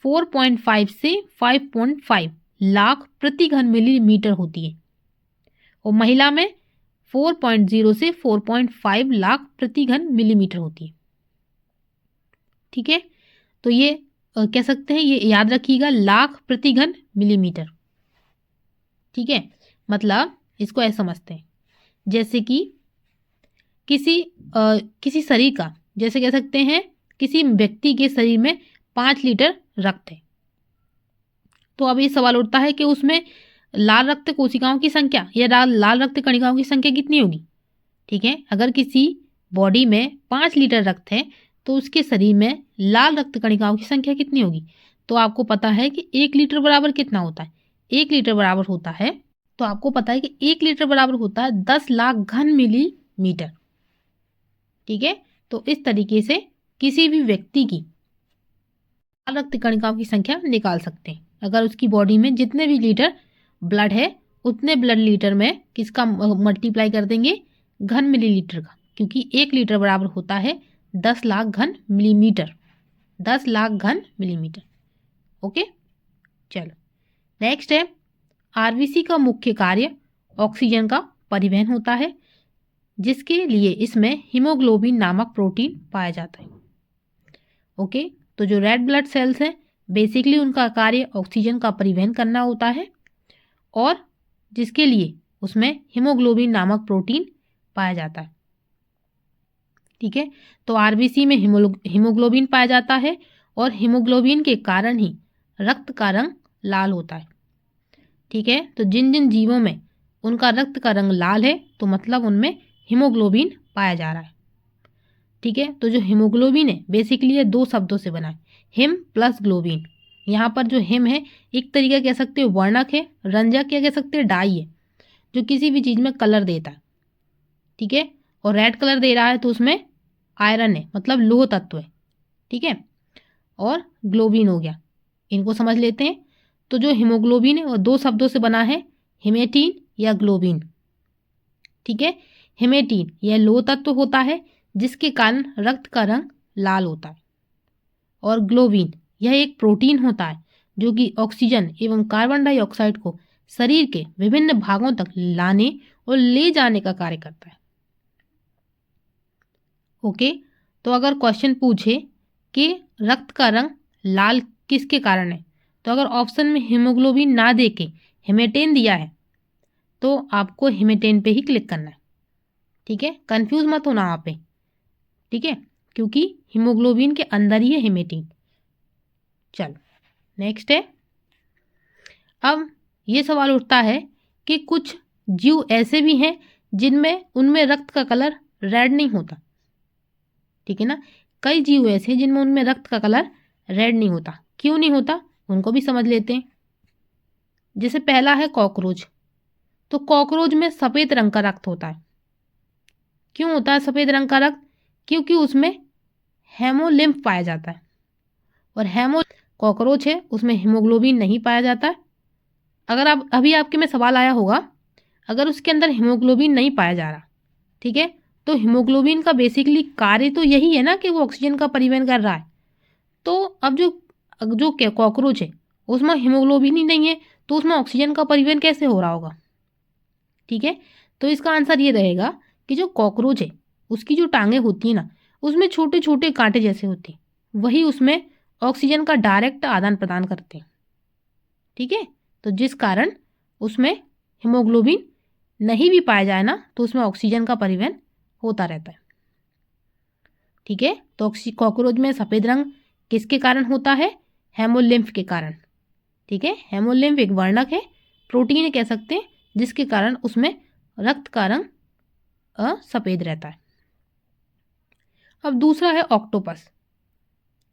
4.5 से 5.5 लाख प्रति घन मिलीमीटर होती है। और महिला में 4.0 से 4.5 लाख प्रति घन मिलीमीटर होती है। ठीक है, तो ये कह सकते हैं, ये याद रखिएगा, लाख प्रति घन मिलीमीटर। ठीक है, मतलब इसको ऐसे समझते हैं, जैसे कि किसी शरीर का, जैसे कह सकते हैं किसी व्यक्ति के शरीर में 5 लीटर रक्त है। तो अब ये सवाल उठता है कि उसमें लाल रक्त कोशिकाओं की संख्या या लाल रक्त कणिकाओं की संख्या कितनी होगी? ठीक है, अगर किसी बॉडी में 5 लीटर रक्त है तो उसके शरीर में लाल रक्त कणिकाओं की संख्या कितनी होगी? तो आपको पता है कि 1 लीटर बराबर कितना होता है? 1 लीटर बराबर होता है, तो आपको पता है कि 1 लीटर बराबर होता है 10 लाख घन मिलीमीटर। ठीक है, तो इस तरीके से किसी भी व्यक्ति की लाल रक्त कणिकाओं की संख्या निकाल सकते हैं। अगर उसकी बॉडी में जितने भी लीटर ब्लड है, उतने ब्लड लीटर में किसका मल्टीप्लाई कर देंगे? घन मिलीलीटर का, क्योंकि 1 लीटर बराबर होता है 10 लाख घन मिलीमीटर। 10 लाख घन मिलीमीटर। ओके, चलो नेक्स्ट है, आरबीसी का मुख्य कार्य ऑक्सीजन का परिवहन होता है, जिसके लिए इसमें हीमोग्लोबिन नामक प्रोटीन पाया जाता है। ओके, तो जो रेड ब्लड सेल्स हैं, बेसिकली उनका कार्य ऑक्सीजन का परिवहन करना होता है, और जिसके लिए उसमें हीमोग्लोबिन नामक प्रोटीन पाया जाता है। ठीक है, तो आरबीसी में हीमोग्लोबिन पाया जाता है, और हीमोग्लोबिन के कारण ही रक्त का रंग लाल होता है। ठीक है, तो जिन जिन जीवों में उनका रक्त का रंग लाल है, तो मतलब उनमें हीमोग्लोबिन पाया जा रहा है। ठीक है, तो जो हीमोग्लोबिन है बेसिकली ये 2 शब्दों से बना है, हिम प्लस ग्लोबिन। यहाँ पर जो हिम है एक तरीका कह सकते हो वर्णक है, रंजक क्या कह सकते हैं डाई है, जो किसी भी चीज़ में कलर देता है। ठीक है, और रेड कलर दे रहा है तो उसमें आयरन है, मतलब लोह तत्व है। ठीक है, और ग्लोबिन हो गया, इनको समझ लेते हैं। तो जो हीमोग्लोबिन है वो 2 शब्दों से बना है, हिमेटीन या ग्लोबिन। ठीक है, हिमेटीन यह लोह तत्व होता है जिसके कारण रक्त का रंग लाल होता है, और ग्लोबिन यह एक प्रोटीन होता है जो कि ऑक्सीजन एवं कार्बन डाइऑक्साइड को शरीर के विभिन्न भागों तक लाने और ले जाने का कार्य करता है। ओके, तो अगर क्वेश्चन पूछे कि रक्त का रंग लाल किसके कारण है, तो अगर ऑप्शन में हीमोग्लोबिन ना दे के हिमेटेन दिया है तो आपको हिमेटेन पे ही क्लिक करना है। ठीक है, कंफ्यूज मत होना वहाँ पे। ठीक है, क्योंकि हीमोग्लोबिन के अंदर ही है हिमेटीन। चलो नेक्स्ट है, अब ये सवाल उठता है कि कुछ जीव ऐसे भी हैं जिनमें उनमें रक्त का कलर रेड नहीं होता। ठीक है ना, कई जीव ऐसे हैं जिनमें उनमें रक्त का कलर रेड नहीं होता। क्यों नहीं होता, उनको भी समझ लेते हैं। जैसे पहला है कॉकरोच, तो कॉकरोच में सफ़ेद रंग का रक्त होता है। क्यों होता है सफ़ेद रंग का रक्त? क्योंकि उसमें हेमोलिम्फ पाया जाता है, और कॉकरोच है उसमें हीमोग्लोबिन नहीं पाया जाता है। अगर आप अभी आपके में सवाल आया होगा, अगर उसके अंदर हीमोग्लोबिन नहीं पाया जा रहा, ठीक है, तो हीमोग्लोबिन का बेसिकली कार्य तो यही है ना कि वो ऑक्सीजन का परिवहन कर रहा है। तो अब जो कॉकरोच है उसमें हीमोग्लोबिन ही नहीं है, तो उसमें ऑक्सीजन का परिवहन कैसे हो रहा होगा? ठीक है, तो इसका आंसर ये रहेगा कि जो कॉकरोच है उसकी जो टांगें होती हैं ना, उसमें छोटे छोटे कांटे जैसे होते हैं, वही उसमें ऑक्सीजन का डायरेक्ट आदान प्रदान करते हैं। ठीक है, तो जिस कारण उसमें हीमोग्लोबिन नहीं भी पाया जाए ना, तो उसमें ऑक्सीजन का परिवहन होता रहता है। ठीक है, तो कॉकरोच में सफ़ेद रंग किसके कारण होता है? हेमोलिम्फ के कारण। ठीक है, हेमोलिम्फ एक वर्णक है, प्रोटीन कह सकते हैं जिसके कारण उसमें रक्त का रंग सफ़ेद रहता है। अब दूसरा है ऑक्टोपस।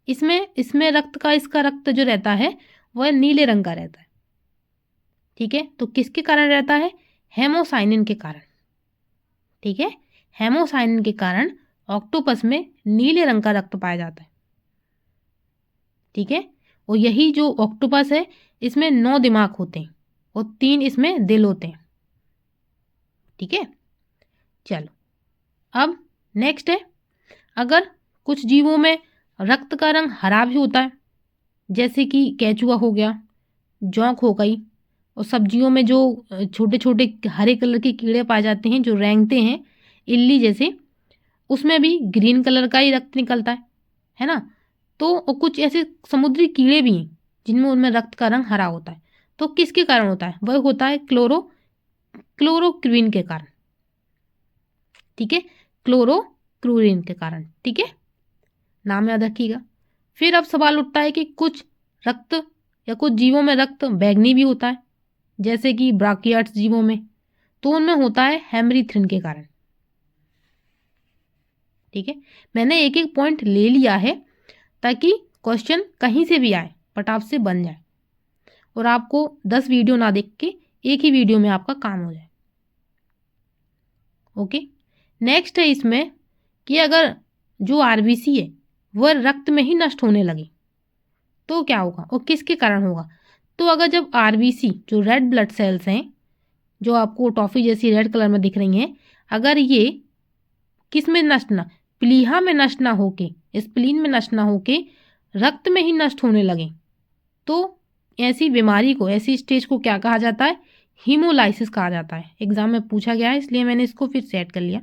इसमें इसका रक्त जो रहता है वह नीले रंग का रहता है। ठीक है, तो किसके कारण रहता है? हेमोसाइनिन के कारण। ठीक है, हेमोसाइनिन के कारण ऑक्टोपस में नीले रंग का रक्त पाया जाता है। ठीक है, और यही जो ऑक्टोपस है इसमें 9 दिमाग होते हैं और 3 इसमें दिल होते हैं। ठीक है, चलो अब नेक्स्ट है, अगर कुछ जीवों में रक्त का रंग हरा भी होता है, जैसे कि केचुआ हो गया, जोंक हो गई, और सब्जियों में जो छोटे छोटे हरे कलर के कीड़े पाए जाते हैं जो रेंगते हैं, इल्ली जैसे, उसमें भी ग्रीन कलर का ही रक्त निकलता है ना। तो और कुछ ऐसे समुद्री कीड़े भी हैं जिनमें उनमें रक्त का रंग हरा होता है। तो किसके कारण होता है? वह होता है क्लोरोक्विन के कारण। ठीक है, क्लोरोक्विन के कारण। ठीक है, नाम याद रखिएगा। फिर अब सवाल उठता है कि कुछ रक्त या कुछ जीवों में रक्त बैंगनी भी होता है, जैसे कि ब्राकियाट्स जीवों में, तो उनमें होता है हेमरीथ्रिन के कारण। ठीक है, मैंने एक एक पॉइंट ले लिया है ताकि क्वेश्चन कहीं से भी आए फटाफ से बन जाए और आपको 10 वीडियो ना देख के एक ही वीडियो में आपका काम हो जाए। ओके, नेक्स्ट है इसमें कि अगर जो आरबीसी है वह रक्त में ही नष्ट होने लगे तो क्या होगा और किसके कारण होगा? तो अगर जब आरबीसी जो रेड ब्लड सेल्स हैं, जो आपको टॉफ़ी जैसी रेड कलर में दिख रही हैं, अगर ये किस में नष्ट ना, प्लीहा में नष्ट ना होके, स्प्लीन में नष्ट ना होके रक्त में ही नष्ट होने लगे, तो ऐसी बीमारी को, ऐसी स्टेज को क्या कहा जाता है? हीमोलाइसिस कहा जाता है। एग्जाम में पूछा गया है इसलिए मैंने इसको फिर सेट कर लिया,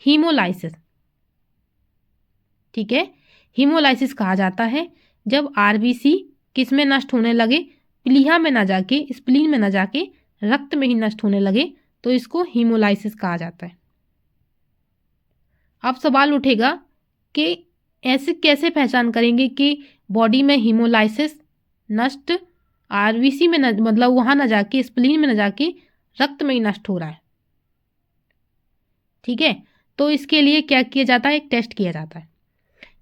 हीमोलाइसिस। ठीक है, हीमोलाइसिस कहा जाता है जब आरबीसी किस में नष्ट होने लगे? प्लीहा में ना जाके, स्प्लीन में ना जाके रक्त में ही नष्ट होने लगे, तो इसको हीमोलाइसिस कहा जाता है। अब सवाल उठेगा कि ऐसे कैसे पहचान करेंगे कि बॉडी में हीमोलाइसिस नष्ट आरबीसी में न, मतलब वहाँ ना जाके, स्प्लीन में ना जाके रक्त में ही नष्ट हो रहा है। ठीक है, तो इसके लिए क्या किया जाता है? एक टेस्ट किया जाता है।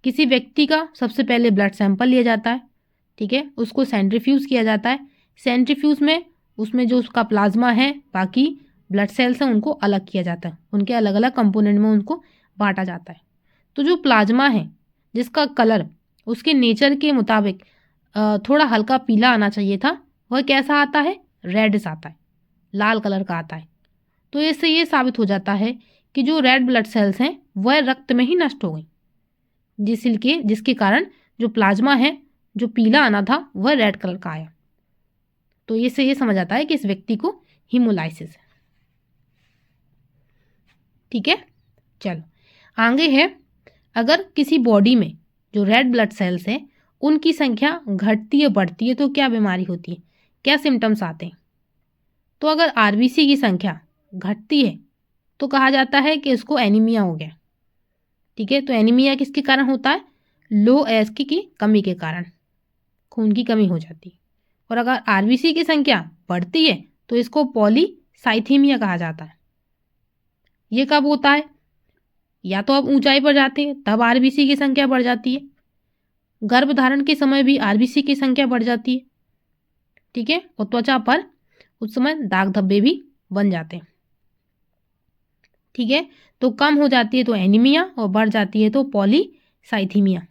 किसी व्यक्ति का सबसे पहले ब्लड सैंपल लिया जाता है। ठीक है, उसको सेंट्रीफ्यूज किया जाता है। सेंट्रीफ्यूज में उसमें जो उसका प्लाज्मा है, बाकी ब्लड सेल्स हैं, उनको अलग किया जाता है, उनके अलग अलग कंपोनेंट में उनको बांटा जाता है। तो जो प्लाज्मा है जिसका कलर उसके नेचर के मुताबिक थोड़ा हल्का पीला आना चाहिए था, वह कैसा आता है? रेडिश आता है, लाल कलर का आता है। तो इससे ये साबित हो जाता है कि जो रेड ब्लड सेल्स हैं वह रक्त में ही नष्ट हो गई, जिसके कारण जो प्लाज्मा है, जो पीला आना था, वह रेड कलर का आया। तो इससे ये समझ आता है कि इस व्यक्ति को हीमोलाइसिस है। ठीक है, चलो आगे है, अगर किसी बॉडी में जो रेड ब्लड सेल्स हैं उनकी संख्या घटती है, बढ़ती है, तो क्या बीमारी होती है, क्या सिम्टम्स आते हैं? तो अगर आरबीसी की संख्या घटती है तो कहा जाता है कि इसको एनीमिया हो गया। ठीक है, तो एनीमिया किसके कारण होता है? लो एच की कमी के कारण खून की कमी हो जाती है। और अगर आरबीसी की संख्या बढ़ती है तो इसको पॉलीसाइथेमिया कहा जाता है। ये कब होता है? या तो आप ऊंचाई पर जाते हैं तब आरबीसी की संख्या बढ़ जाती है, गर्भधारण के समय भी आरबीसी की संख्या बढ़ जाती है। ठीक है, और त्वचा पर उस समय दाग धब्बे भी बन जाते हैं। ठीक है, तो कम हो जाती है तो एनीमिया और बढ़ जाती है तो पॉलीसाइथेमिया।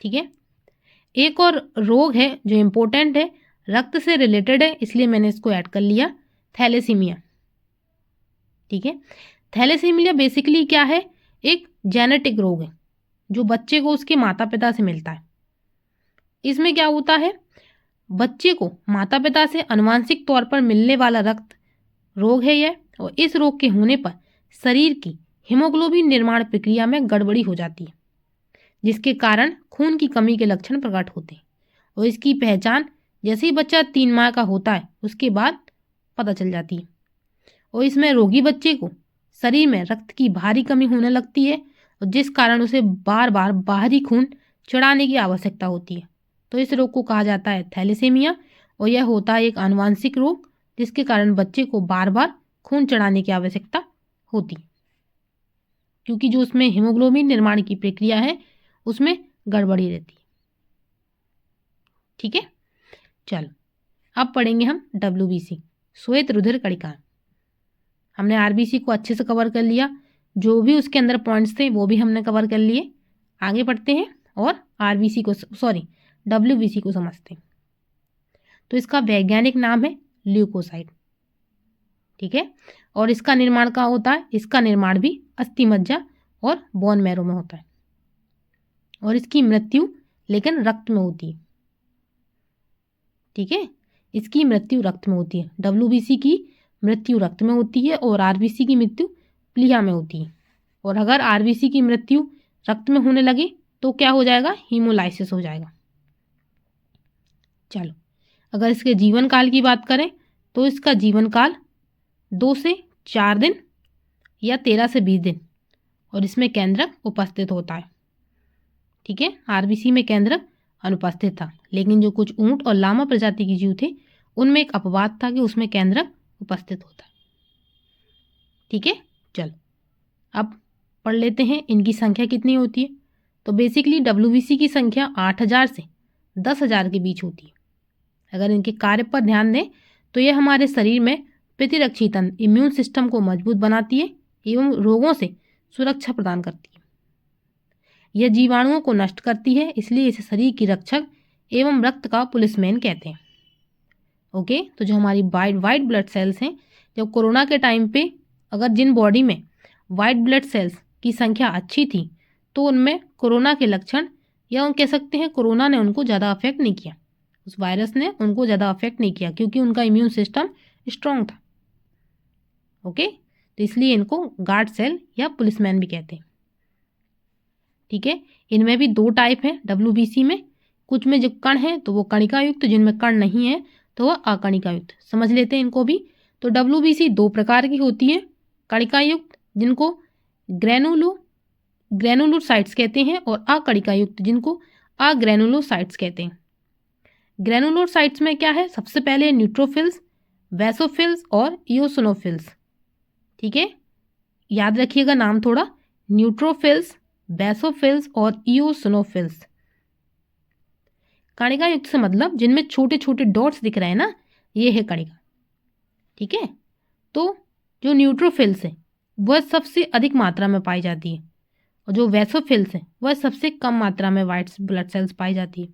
ठीक है, एक और रोग है जो इम्पोर्टेंट है, रक्त से रिलेटेड है, इसलिए मैंने इसको ऐड कर लिया, थैलेसीमिया। ठीक है, थैलेसीमिया बेसिकली क्या है? एक जेनेटिक रोग है जो बच्चे को उसके माता पिता से मिलता है। इसमें क्या होता है? बच्चे को माता पिता से आनुवांशिक तौर पर मिलने वाला रक्त रोग है यह, और इस रोग के होने पर शरीर की हीमोग्लोबिन निर्माण प्रक्रिया में गड़बड़ी हो जाती है, जिसके कारण खून की कमी के लक्षण प्रकट होते हैं। और इसकी पहचान जैसे ही बच्चा 3 माह का होता है उसके बाद पता चल जाती है। और इसमें रोगी बच्चे को शरीर में रक्त की भारी कमी होने लगती है, और जिस कारण उसे बार बार बाहरी खून चढ़ाने की आवश्यकता होती है। तो इस रोग को कहा जाता है थैलेसीमिया, और यह होता है एक आनुवांशिक रोग जिसके कारण बच्चे को बार बार खून चढ़ाने की आवश्यकता होती, क्योंकि जो उसमें हीमोग्लोबिन निर्माण की प्रक्रिया है उसमें गड़बड़ी रहती है। ठीक है, चलो अब पढ़ेंगे हम WBC, श्वेत रुधिर कणिकाएं। हमने RBC को अच्छे से कवर कर लिया, जो भी उसके अंदर पॉइंट्स थे वो भी हमने कवर कर लिए। आगे बढ़ते हैं और WBC को समझते हैं। तो इसका वैज्ञानिक नाम है ल्यूकोसाइट। ठीक है, और इसका निर्माण कहाँ होता है? इसका निर्माण भी अस्थि मज्जा और बोन मैरो में होता है, और इसकी मृत्यु लेकिन रक्त में होती है। ठीक है, इसकी मृत्यु रक्त में होती है। WBC की मृत्यु रक्त में होती है और RBC की मृत्यु प्लीहा में होती है। और अगर RBC की मृत्यु रक्त में होने लगे तो क्या हो जाएगा? हीमोलाइसिस हो जाएगा। चलो, अगर इसके जीवन काल की बात करें तो इसका जीवन काल 2 से 4 दिन या 13 से 20 दिन, और इसमें केंद्रक उपस्थित होता है। ठीक है, RBC में केंद्रक अनुपस्थित था, लेकिन जो कुछ ऊंट और लामा प्रजाति के जीव थे उनमें एक अपवाद था कि उसमें केंद्रक उपस्थित होता है। ठीक है, चल अब पढ़ लेते हैं इनकी संख्या कितनी होती है। तो बेसिकली WBC की संख्या 8000 से 10,000 के बीच होती है। अगर इनके कार्य पर ध्यान दें तो यह हमारे शरीर में प्रतिरक्षी तंत्र इम्यून सिस्टम को मजबूत बनाती है एवं रोगों से सुरक्षा प्रदान करती है। यह जीवाणुओं को नष्ट करती है, इसलिए इसे शरीर की रक्षक एवं रक्त का पुलिसमैन कहते हैं। ओके, तो जो हमारी वाइट ब्लड सेल्स हैं, जब कोरोना के टाइम पे अगर जिन बॉडी में वाइट ब्लड सेल्स की संख्या अच्छी थी तो उनमें कोरोना के लक्षण, या कह सकते हैं कोरोना ने उनको ज़्यादा अफेक्ट नहीं किया, उस वायरस ने उनको ज़्यादा अफेक्ट नहीं किया, क्योंकि उनका इम्यून सिस्टम स्ट्रॉन्ग था। ओके, तो इसलिए इनको गार्ड सेल या पुलिसमैन भी कहते हैं। ठीक है, इनमें भी 2 टाइप हैं WBC में। कुछ में जो कण है तो वो कणिका युक्त, जिनमें कण नहीं है तो वह अकणिका युक्त। समझ लेते हैं इनको भी। तो WBC 2 प्रकार की होती है, कणिका युक्त जिनको ग्रेनुलोसाइट्स कहते हैं, और अकणिका युक्त जिनको अग्रेनुलोसाइट्स कहते हैं। ग्रेनुलोसाइट्स में क्या है? सबसे पहले न्यूट्रोफिल्स, वैसोफिल्स और इओसिनोफिल्स। ठीक है, याद रखिएगा नाम थोड़ा, न्यूट्रोफिल्स, वैसोफिल्स और इओसिनोफिल्स। कणिका युक्त से मतलब जिनमें छोटे छोटे डॉट्स दिख रहे हैं ना, ये है कणिका। ठीक है, तो जो न्यूट्रोफिल्स है वह सबसे अधिक मात्रा में पाई जाती है, और जो वैसोफिल्स है वह सबसे कम मात्रा में वाइट ब्लड सेल्स पाई जाती है।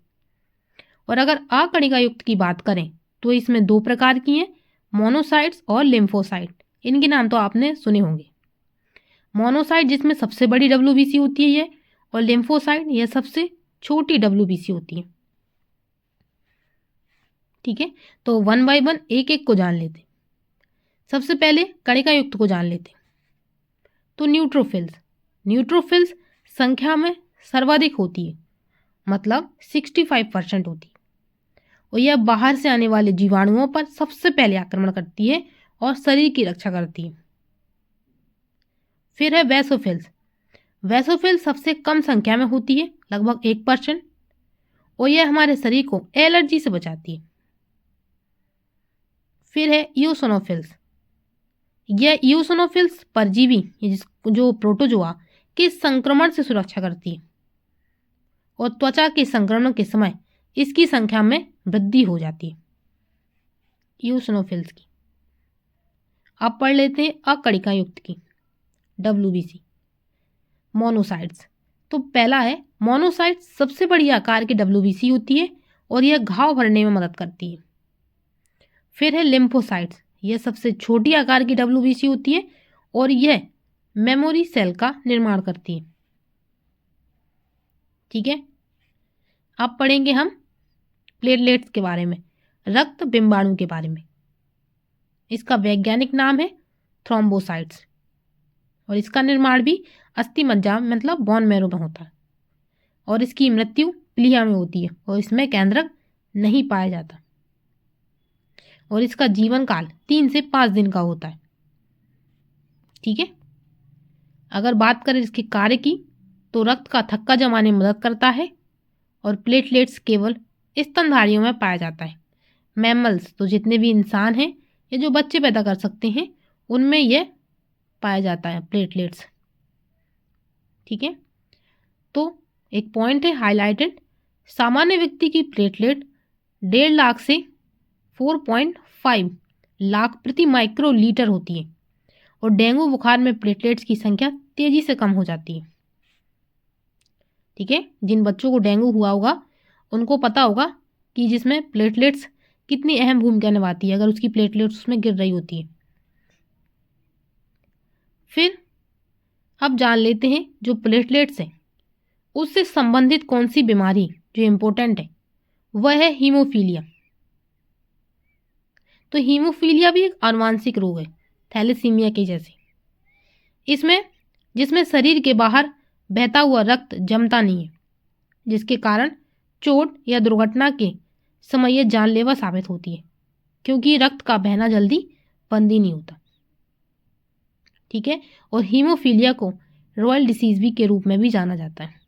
और अगर अकणिका युक्त की बात करें तो इसमें 2 प्रकार की हैं, मोनोसाइट्स और लिम्फोसाइट। इनके नाम तो आपने सुने होंगे। मोनोसाइट जिसमें सबसे बड़ी WBC होती है ये, और लिम्फोसाइट यह सबसे छोटी WBC होती है। ठीक है, तो 1 बाय 1 एक को जान लेते। सबसे पहले कणिका युक्त को जान लेते। तो न्यूट्रोफिल्स संख्या में सर्वाधिक होती है, मतलब 65% होती है, और यह बाहर से आने वाले जीवाणुओं पर सबसे पहले आक्रमण करती है और शरीर की रक्षा करती है। फिर है वैसोफिल्स सबसे कम संख्या में होती है, लगभग 1%, और यह हमारे शरीर को एलर्जी से बचाती है। फिर है इओसिनोफिल्स। यह इओसिनोफिल्स परजीवी जो प्रोटोजोआ के संक्रमण से सुरक्षा करती है, और त्वचा के संक्रमण के समय इसकी संख्या में वृद्धि हो जाती है इओसिनोफिल्स की। अब पढ़ लेते हैं अकणिका युक्त की WBC, मोनोसाइट्स। तो पहला है मोनोसाइट्स, सबसे बड़ी आकार की WBC होती है और यह घाव भरने में मदद करती है। फिर है लिम्फोसाइट्स, यह सबसे छोटी आकार की WBC होती है और यह मेमोरी सेल का निर्माण करती है। ठीक है, अब पढ़ेंगे हम प्लेटलेट्स के बारे में, रक्त बिंबाणु के बारे में। इसका वैज्ञानिक नाम है थ्रोम्बोसाइट्स, और इसका निर्माण भी अस्थि मज्जा मतलब बोन मैरो में होता है, और इसकी मृत्यु प्लीहा में होती है, और इसमें केंद्रक नहीं पाया जाता, और इसका जीवन काल 3 से 5 दिन का होता है। ठीक है, अगर बात करें इसके कार्य की तो रक्त का थक्का जमाने में मदद करता है, और प्लेटलेट्स केवल स्तनधारियों में पाया जाता है, मैमल्स, तो जितने भी इंसान हैं या जो बच्चे पैदा कर सकते हैं उनमें यह पाया जाता है प्लेटलेट्स। ठीक है, तो एक पॉइंट है हाईलाइटेड, सामान्य व्यक्ति की प्लेटलेट 1.5 लाख से 4.5 लाख प्रति माइक्रोलीटर होती है और डेंगू बुखार में प्लेटलेट्स की संख्या तेजी से कम हो जाती है। ठीक है, जिन बच्चों को डेंगू हुआ होगा उनको पता होगा कि जिसमें प्लेटलेट्स कितनी अहम भूमिका निभाती है अगर उसकी प्लेटलेट्स उसमें गिर रही होती है। फिर अब जान लेते हैं जो प्लेटलेट्स हैं उससे संबंधित कौन सी बीमारी जो इम्पोर्टेंट है वह है हीमोफीलिया। तो हीमोफीलिया भी एक आनुवांशिक रोग है थैलेसीमिया के जैसे। इसमें जिसमें शरीर के बाहर बहता हुआ रक्त जमता नहीं है, जिसके कारण चोट या दुर्घटना के समय यह जानलेवा साबित होती है, क्योंकि रक्त का बहना जल्दी बंद ही नहीं होता। ठीक है, और हीमोफीलिया को रॉयल डिसीज भी के रूप में भी जाना जाता है।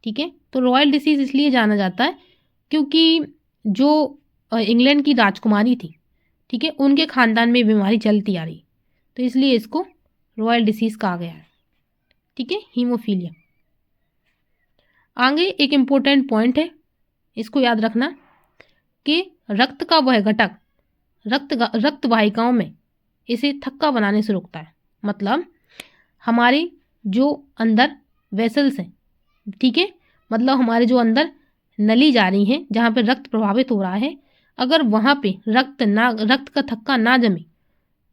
ठीक है, तो रॉयल डिसीज इसलिए जाना जाता है क्योंकि जो इंग्लैंड की राजकुमारी थी, ठीक है, उनके खानदान में बीमारी चलती आ रही, तो इसलिए इसको रॉयल डिसीज कहा गया है। ठीक है, हीमोफीलिया। आगे एक इम्पोर्टेंट पॉइंट है, इसको याद रखना कि रक्त का वह घटक रक्त वाहिकाओं में इसे थक्का बनाने से रोकता है। मतलब हमारे जो अंदर वेसल्स हैं, ठीक है, मतलब हमारे जो अंदर नली जा रही हैं जहाँ पे रक्त प्रभावित हो रहा है, अगर वहाँ पे रक्त का थक्का ना जमे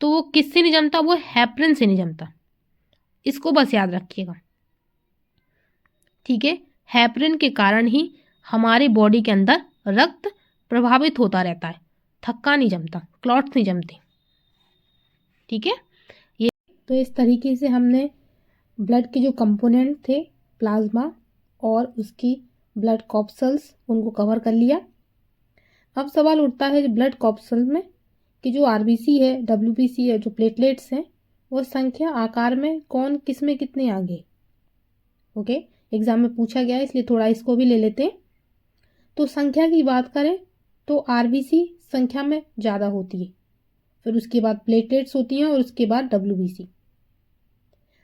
तो वो किससे नहीं जमता, वो हेपरिन से नहीं जमता। इसको बस याद रखिएगा। ठीक है, हेपरिन के कारण ही हमारे बॉडी के अंदर रक्त प्रभावित होता रहता है, थक्का नहीं जमता, क्लॉट्स नहीं जमते। ठीक है, ये तो इस तरीके से हमने ब्लड के जो कंपोनेंट थे प्लाज्मा और उसकी ब्लड कॉर्पसल्स उनको कवर कर लिया। अब सवाल उठता है ब्लड कॉर्पसल में कि जो आरबीसी है, डब्ल्यूबीसी है, जो प्लेटलेट्स हैं, वो संख्या आकार में कौन किस में कितने आगे। ओके, एग्जाम में पूछा गया है इसलिए थोड़ा इसको भी ले लेते हैं। तो संख्या की बात करें तो आरबीसी संख्या में ज़्यादा होती है, फिर उसके बाद प्लेटलेट्स होती हैं और उसके बाद डब्ल्यूबीसी।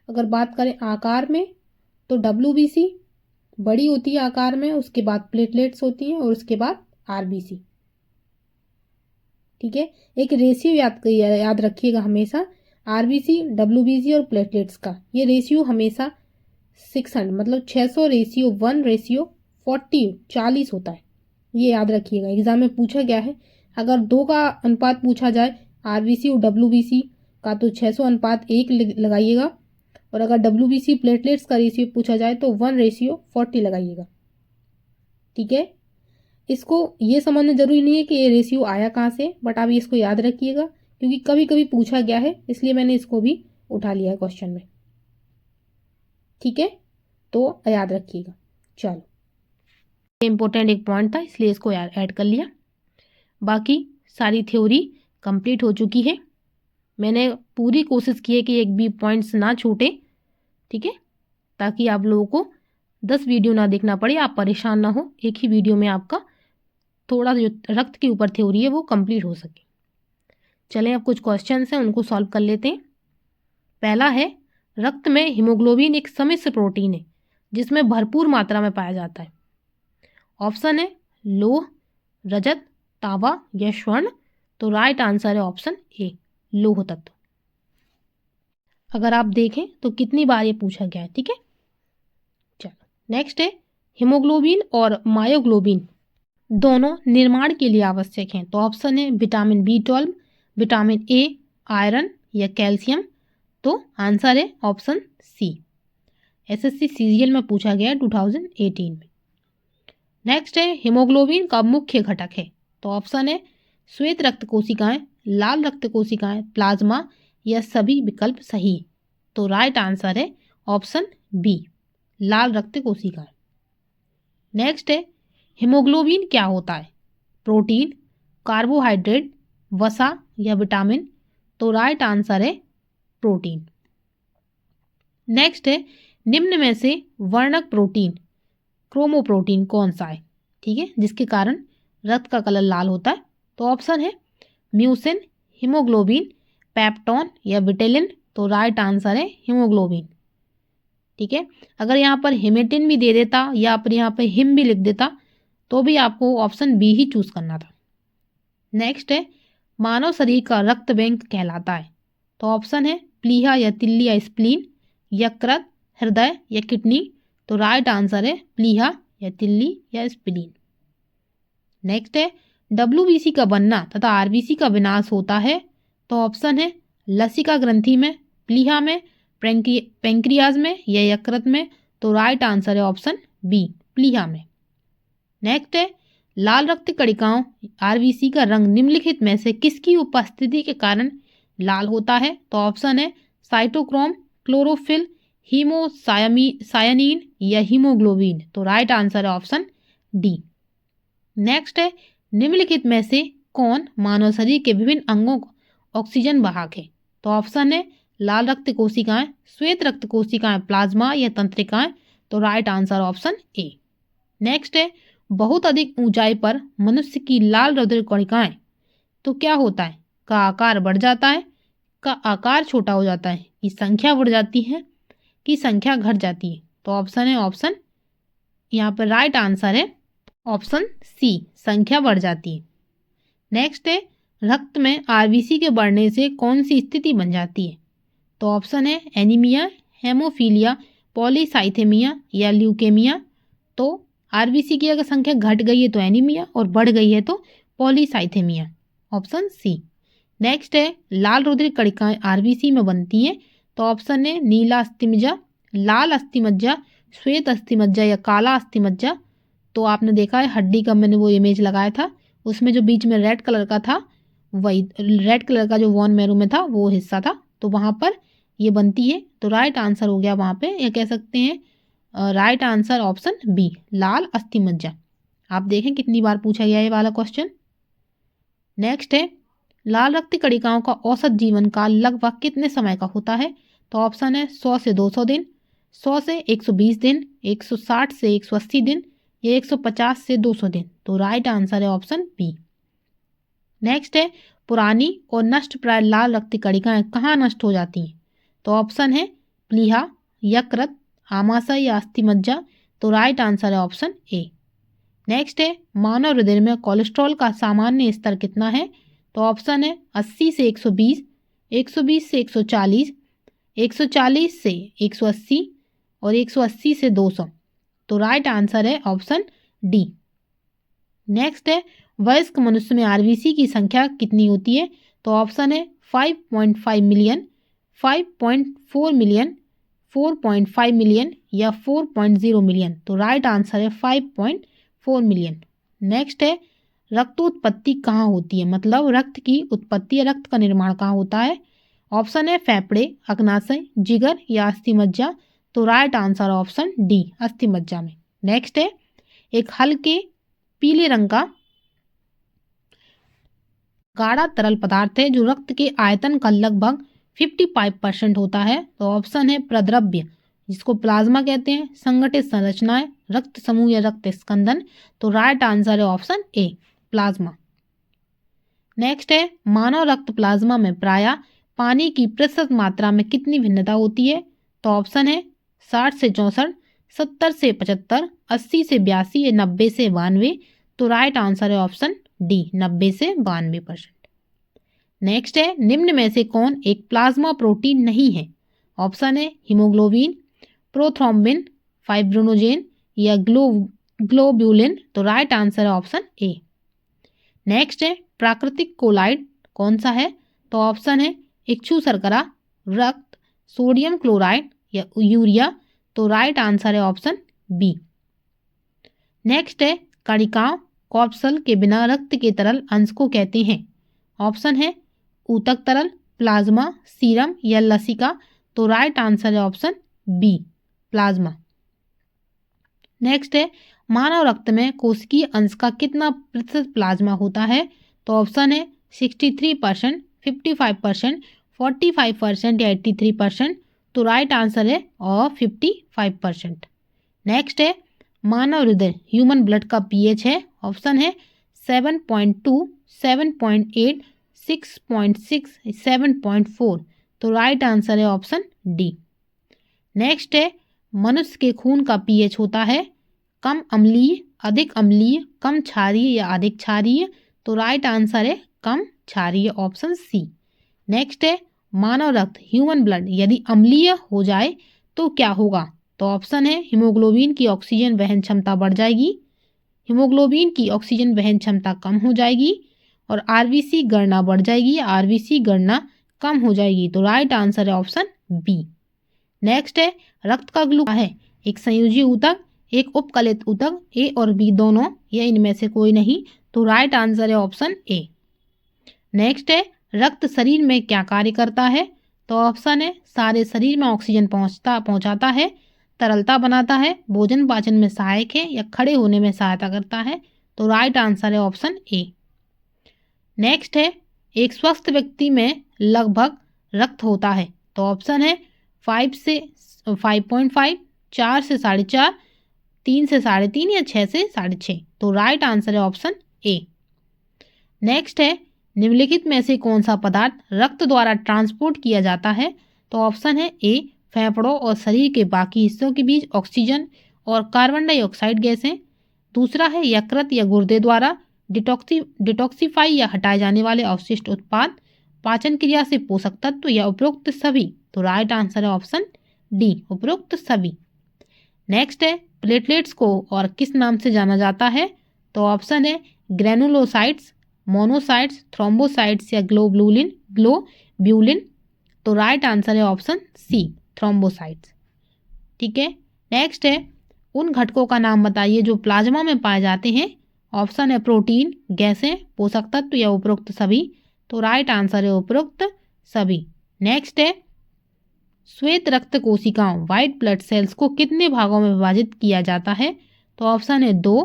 अगर बात करें आकार में तो डब्ल्यूबीसी बड़ी होती है आकार में, उसके बाद प्लेटलेट्स होती हैं और उसके बाद आरबीसी। ठीक है, एक रेशियो याद रखिएगा हमेशा, आरबीसी, डब्ल्यूबीसी और प्लेटलेट्स का ये रेशियो हमेशा 600 मतलब 600 रेशियो 1:40 होता है। ये याद रखिएगा, एग्जाम में पूछा गया है। अगर 2 का अनुपात पूछा जाए आरबीसी और डब्ल्यूबीसी का तो 600:1 लगाइएगा, और अगर डब्ल्यूबीसी प्लेटलेट्स का रेशियो पूछा जाए तो 1:40 लगाइएगा। ठीक है, इसको ये समझना जरूरी नहीं है कि ये रेशियो आया कहाँ से, बट आप इसको याद रखिएगा क्योंकि कभी कभी पूछा गया है, इसलिए मैंने इसको भी उठा लिया है क्वेश्चन में। ठीक है, तो याद रखिएगा। चलो, इम्पोर्टेंट एक पॉइंट था इसलिए इसको ऐड कर लिया। बाकी सारी थ्योरी कंप्लीट हो चुकी है। मैंने पूरी कोशिश की है कि एक भी पॉइंट्स ना छूटे। ठीक है, ताकि आप लोगों को 10 वीडियो ना देखना पड़े, आप परेशान ना हो, एक ही वीडियो में आपका थोड़ा जो रक्त के ऊपर थ्योरी है वो कंप्लीट हो सके। चलें, अब कुछ क्वेश्चंस हैं उनको सॉल्व कर लेते हैं। पहला है, रक्त में हीमोग्लोबिन एक सम्मिश्र प्रोटीन है जिसमें भरपूर मात्रा में पाया जाता है। ऑप्शन है लोह, रजत, तांबा या स्वर्ण। तो राइट आंसर है ऑप्शन ए, लोह तत्व। अगर आप देखें तो कितनी बार ये पूछा गया है। ठीक है, चलो नेक्स्ट है, हीमोग्लोबिन और मायोग्लोबिन दोनों निर्माण के लिए आवश्यक हैं। तो ऑप्शन है vitamin B12, vitamin A, iron या कैल्शियम। तो आंसर है ऑप्शन सी, एसएससी सीजीएल में पूछा गया 2018 में। नेक्स्ट है, हीमोग्लोबिन का मुख्य घटक है। तो ऑप्शन है श्वेत रक्त कोशिकाएं, लाल रक्त कोशिकाएं, प्लाज्मा या सभी विकल्प सही। तो राइट आंसर है ऑप्शन बी, लाल रक्त कोशिकाएं। नेक्स्ट है, हीमोग्लोबिन क्या होता है, प्रोटीन, कार्बोहाइड्रेट, वसा या विटामिन। तो राइट आंसर है प्रोटीन। नेक्स्ट है, निम्न में से वर्णक प्रोटीन क्रोमोप्रोटीन कौन सा है, ठीक है, जिसके कारण रक्त का कलर लाल होता है? तो ऑप्शन है म्यूसिन, हीमोग्लोबिन, पेप्टोन या विटेलिन। तो राइट आंसर है हीमोग्लोबिन। ठीक है, अगर यहाँ पर हेमेटिन भी दे देता या फिर यहाँ पर हिम भी लिख देता तो भी आपको ऑप्शन बी ही चूज करना था। नेक्स्ट है मानव शरीर का रक्त बैंक कहलाता है? तो ऑप्शन है प्लीहा या तिल्ली या स्प्लीन, यकृत, हृदय या किडनी। तो राइट आंसर है प्लीहा या तिल्ली या स्प्लीन। नेक्स्ट है डब्ल्यूबीसी का बनना तथा आरबीसी का विनाश होता है? तो ऑप्शन है लसिका ग्रंथि में, प्लीहा में, पेंक्रियाज में या यकृत में। तो राइट आंसर है ऑप्शन बी, प्लीहा में। नेक्स्ट है लाल रक्त कणिकाओं आरबीसी का रंग निम्नलिखित में से किसकी उपस्थिति के कारण लाल होता है? तो ऑप्शन है साइटोक्रोम, क्लोरोफिल, सायनीन या हीमोग्लोबिन। तो राइट आंसर है ऑप्शन डी। नेक्स्ट है निम्नलिखित में से कौन मानव शरीर के विभिन्न अंगों को ऑक्सीजन वाहक है? तो ऑप्शन है लाल रक्त कोशिकाएं, श्वेत रक्त कोशिकाएं, प्लाज्मा या तंत्रिकाएं। तो right answer option A. Next है बहुत अधिक ऊंचाई पर मनुष्य की लाल रक्त कणिकाएं तो क्या होता है? का आकार बढ़ जाता है, का आकार छोटा हो जाता है, की संख्या बढ़ जाती है, की संख्या घट जाती है। तो ऑप्शन है ऑप्शन यहाँ पर राइट आंसर है ऑप्शन सी, संख्या बढ़ जाती है। नेक्स्ट है रक्त में आरबीसी के बढ़ने से कौन सी स्थिति बन जाती है? तो ऑप्शन है एनीमिया, हेमोफीलिया, पॉलीसाइथेमिया या ल्यूकेमिया। तो आरबीसी की अगर संख्या घट गई है तो एनीमिया और बढ़ गई है तो पॉलीसाइथेमिया, ऑप्शन सी। नेक्स्ट है लाल रुधिर कणिकाएं आरबीसी में बनती हैं? तो ऑप्शन है नीला अस्थिमज्जा, लाल अस्थिमज्जा, श्वेत अस्थिमज्जा या काला अस्थिमज्जा। तो आपने देखा है हड्डी का मैंने वो इमेज लगाया था, उसमें जो बीच में रेड कलर का था वही रेड कलर का जो वॉन मैरो में था वो हिस्सा था, तो वहाँ पर ये बनती है। तो राइट आंसर हो गया वहाँ पे, ये कह सकते हैं राइट आंसर ऑप्शन बी, लाल अस्थिमज्जा। आप देखें कितनी बार पूछा गया ये वाला क्वेश्चन। नेक्स्ट है लाल रक्त कणिकाओं का औसत जीवन काल लगभग कितने समय का होता है? तो ऑप्शन है 100 से 200 दिन, 100 से 120 दिन, 160 से 180 दिन या 150 से 200 दिन। तो राइट आंसर है ऑप्शन बी। नेक्स्ट है पुरानी और नष्ट प्राय लाल रक्त कणिकाएं कहाँ नष्ट हो जाती हैं? तो ऑप्शन है प्लीहा, यकृत, आमाशय या अस्थिमज्जा। तो राइट आंसर है ऑप्शन ए। नेक्स्ट है मानव हृदय में कोलेस्ट्रॉल का सामान्य स्तर कितना है? तो ऑप्शन है 80 से 120, 120 से 140, 140 से 180 और 180 से 200। तो राइट आंसर है ऑप्शन डी। नेक्स्ट है वयस्क मनुष्य में आरबीसी की संख्या कितनी होती है? तो ऑप्शन है 5.5 मिलियन, 5.4 मिलियन, 4.5 मिलियन या 4.0 मिलियन। तो राइट आंसर है 5.4 मिलियन। नेक्स्ट है रक्तोत्पत्ति कहाँ होती है, मतलब रक्त की उत्पत्ति या रक्त का निर्माण कहाँ होता है? ऑप्शन है फेफड़े, अग्नाशय, जिगर या अस्थिमज्जा। तो राइट आंसर ऑप्शन डी, अस्थिमज्जा में। नेक्स्ट है एक हल्के पीले रंग का गाढ़ा तरल पदार्थ है जो रक्त के आयतन का लगभग 55% होता है। तो ऑप्शन है प्रद्रव्य, जिसको प्लाज्मा कहते हैं, संगठित संरचनाएं, रक्त समूह या रक्त स्कंदन। तो राइट आंसर है ऑप्शन ए, प्लाज्मा। नेक्स्ट है मानव रक्त प्लाज्मा में प्रायः पानी की प्रतिशत मात्रा में कितनी भिन्नता होती है? तो ऑप्शन है 60 से 64, 70 से 75, 80 से 82 या 90 से 92। तो राइट आंसर है ऑप्शन डी, 90 से 92%। नेक्स्ट है निम्न में से कौन एक प्लाज्मा प्रोटीन नहीं है? ऑप्शन है हीमोग्लोबिन, प्रोथ्रोम्बिन, फाइब्रिनोजेन या ग्लोब्यूलिन। तो राइट आंसर है ऑप्शन ए। नेक्स्ट है प्राकृतिक कोलाइड कौन सा है? तो ऑप्शन है इक्षु शर्करा, रक्त, सोडियम क्लोराइड या यूरिया। तो राइट आंसर है ऑप्शन बी। नेक्स्ट है कणिकाओं कॉर्पसल के बिना रक्त के तरल अंश को कहते हैं? ऑप्शन है ऊतक तरल, प्लाज्मा, सीरम या लसिका। तो राइट आंसर है ऑप्शन बी, प्लाज्मा। नेक्स्ट है मानव रक्त में कोशिकीय अंश का कितना प्रतिशत प्लाज्मा होता है? तो ऑप्शन है 63%, 55%, 45% या 83%। तो राइट आंसर है और 55%। नेक्स्ट है मानव हृदय ह्यूमन ब्लड का पीएच है? ऑप्शन है 7.2, 7.8, 6.6, 7.4। तो राइट आंसर है ऑप्शन डी। नेक्स्ट है मनुष्य के खून का पीएच होता है कम अम्लीय, अधिक अम्लीय, कम क्षारीय या अधिक क्षारीय। तो राइट आंसर है कम क्षारीय, ऑप्शन सी। नेक्स्ट है मानव रक्त ह्यूमन ब्लड यदि अम्लीय हो जाए तो क्या होगा? तो ऑप्शन है हीमोग्लोबिन की ऑक्सीजन वहन क्षमता बढ़ जाएगी, हीमोग्लोबिन की ऑक्सीजन वहन क्षमता कम हो जाएगी, और आरबीसी गणना बढ़ जाएगी, आरबीसी गणना कम हो जाएगी। तो राइट आंसर है ऑप्शन बी। नेक्स्ट है रक्त का ग्लूकोज है एक संयोजी ऊतक, एक उपकलित ऊतक, ए और बी दोनों या इनमें से कोई नहीं। तो राइट आंसर है ऑप्शन ए। नेक्स्ट है रक्त शरीर में क्या कार्य करता है? तो ऑप्शन है सारे शरीर में ऑक्सीजन पहुंचाता है, तरलता बनाता है, भोजन पाचन में सहायक है या खड़े होने में सहायता करता है। तो राइट आंसर है ऑप्शन ए। नेक्स्ट है एक स्वस्थ व्यक्ति में लगभग रक्त होता है। तो ऑप्शन है 5 से 5.5, 4 से 4.5, 3 से 3.5 या 6 से 6.5। तो राइट आंसर है ऑप्शन ए। नेक्स्ट है निम्नलिखित में से कौन सा पदार्थ रक्त द्वारा ट्रांसपोर्ट किया जाता है? तो ऑप्शन है ए फेफड़ों और शरीर के बाकी हिस्सों के बीच ऑक्सीजन और कार्बन डाइऑक्साइड गैसें, दूसरा है यकृत या गुर्दे द्वारा डिटॉक्सिफाई या हटाए जाने वाले अवशिष्ट उत्पाद, पाचन क्रिया से पोषक तत्व या उपरोक्त सभी। तो राइट आंसर है ऑप्शन डी, उपरोक्त सभी। नेक्स्ट है प्लेटलेट्स को और किस नाम से जाना जाता है? तो ऑप्शन है ग्रेनुलोसाइट्स, मोनोसाइट्स, थ्रोम्बोसाइट्स या ग्लोब्यूलिन। तो राइट आंसर है ऑप्शन सी, थ्रोम्बोसाइट्स। ठीक है। नेक्स्ट है उन घटकों का नाम बताइए जो प्लाज्मा में पाए जाते हैं। ऑप्शन है प्रोटीन, गैसें, पोषक तत्व या उपरोक्त सभी। तो राइट आंसर है उपरोक्त सभी। नेक्स्ट है श्वेत रक्त कोशिकाओं व्हाइट ब्लड सेल्स को कितने भागों में विभाजित किया जाता है? तो ऑप्शन है 2,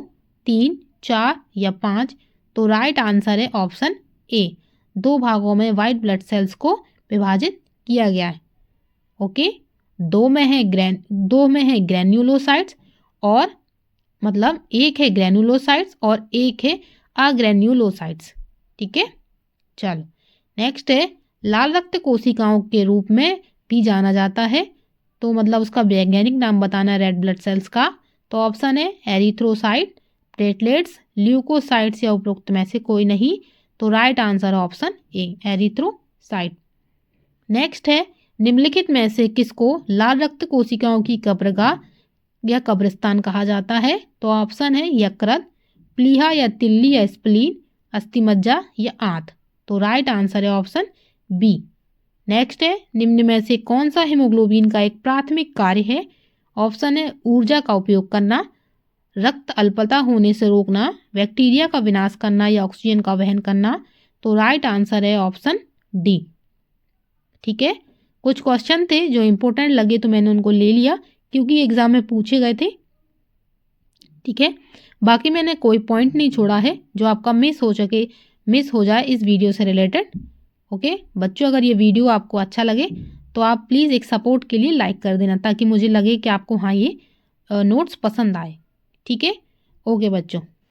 3, 4 या 5। तो राइट आंसर है ऑप्शन ए, 2 भागों में व्हाइट ब्लड सेल्स को विभाजित किया गया है। ओके, 2 में है ग्रेन्युलोसाइट्स और मतलब एक है ग्रेन्युलोसाइट्स और एक है अग्रेन्युलोसाइट्स। ठीक है, चलो नेक्स्ट है लाल रक्त कोशिकाओं के रूप में भी जाना जाता है। तो मतलब उसका वैज्ञानिक नाम बताना है रेड ब्लड सेल्स का। तो ऑप्शन है एरिथ्रोसाइट, प्लेटलेट्स, ल्यूकोसाइट्स या उपरोक्त में से कोई नहीं। तो राइट आंसर है ऑप्शन ए, एरिथ्रोसाइट। नेक्स्ट है निम्नलिखित में से किसको लाल रक्त कोशिकाओं की कब्रगाह या कब्रिस्तान कहा जाता है? तो ऑप्शन है यकृत, प्लीहा या तिल्ली या स्प्लीन, अस्थिमज्जा या आंत। तो राइट आंसर है ऑप्शन बी। नेक्स्ट है निम्न में से कौन सा हीमोग्लोबिन का एक प्राथमिक कार्य है? ऑप्शन है ऊर्जा का उपयोग करना, रक्त अल्पता होने से रोकना, बैक्टीरिया का विनाश करना या ऑक्सीजन का वहन करना। तो राइट आंसर है ऑप्शन डी। ठीक है, कुछ क्वेश्चन थे जो इंपॉर्टेंट लगे तो मैंने उनको ले लिया क्योंकि एग्जाम में पूछे गए थे। ठीक है, बाकी मैंने कोई पॉइंट नहीं छोड़ा है जो आपका मिस हो जाए इस वीडियो से रिलेटेड। ओके बच्चों, अगर ये वीडियो आपको अच्छा लगे तो आप प्लीज़ एक सपोर्ट के लिए लाइक कर देना ताकि मुझे लगे कि आपको हाँ ये नोट्स पसंद आए। ठीक है, ओके बच्चों।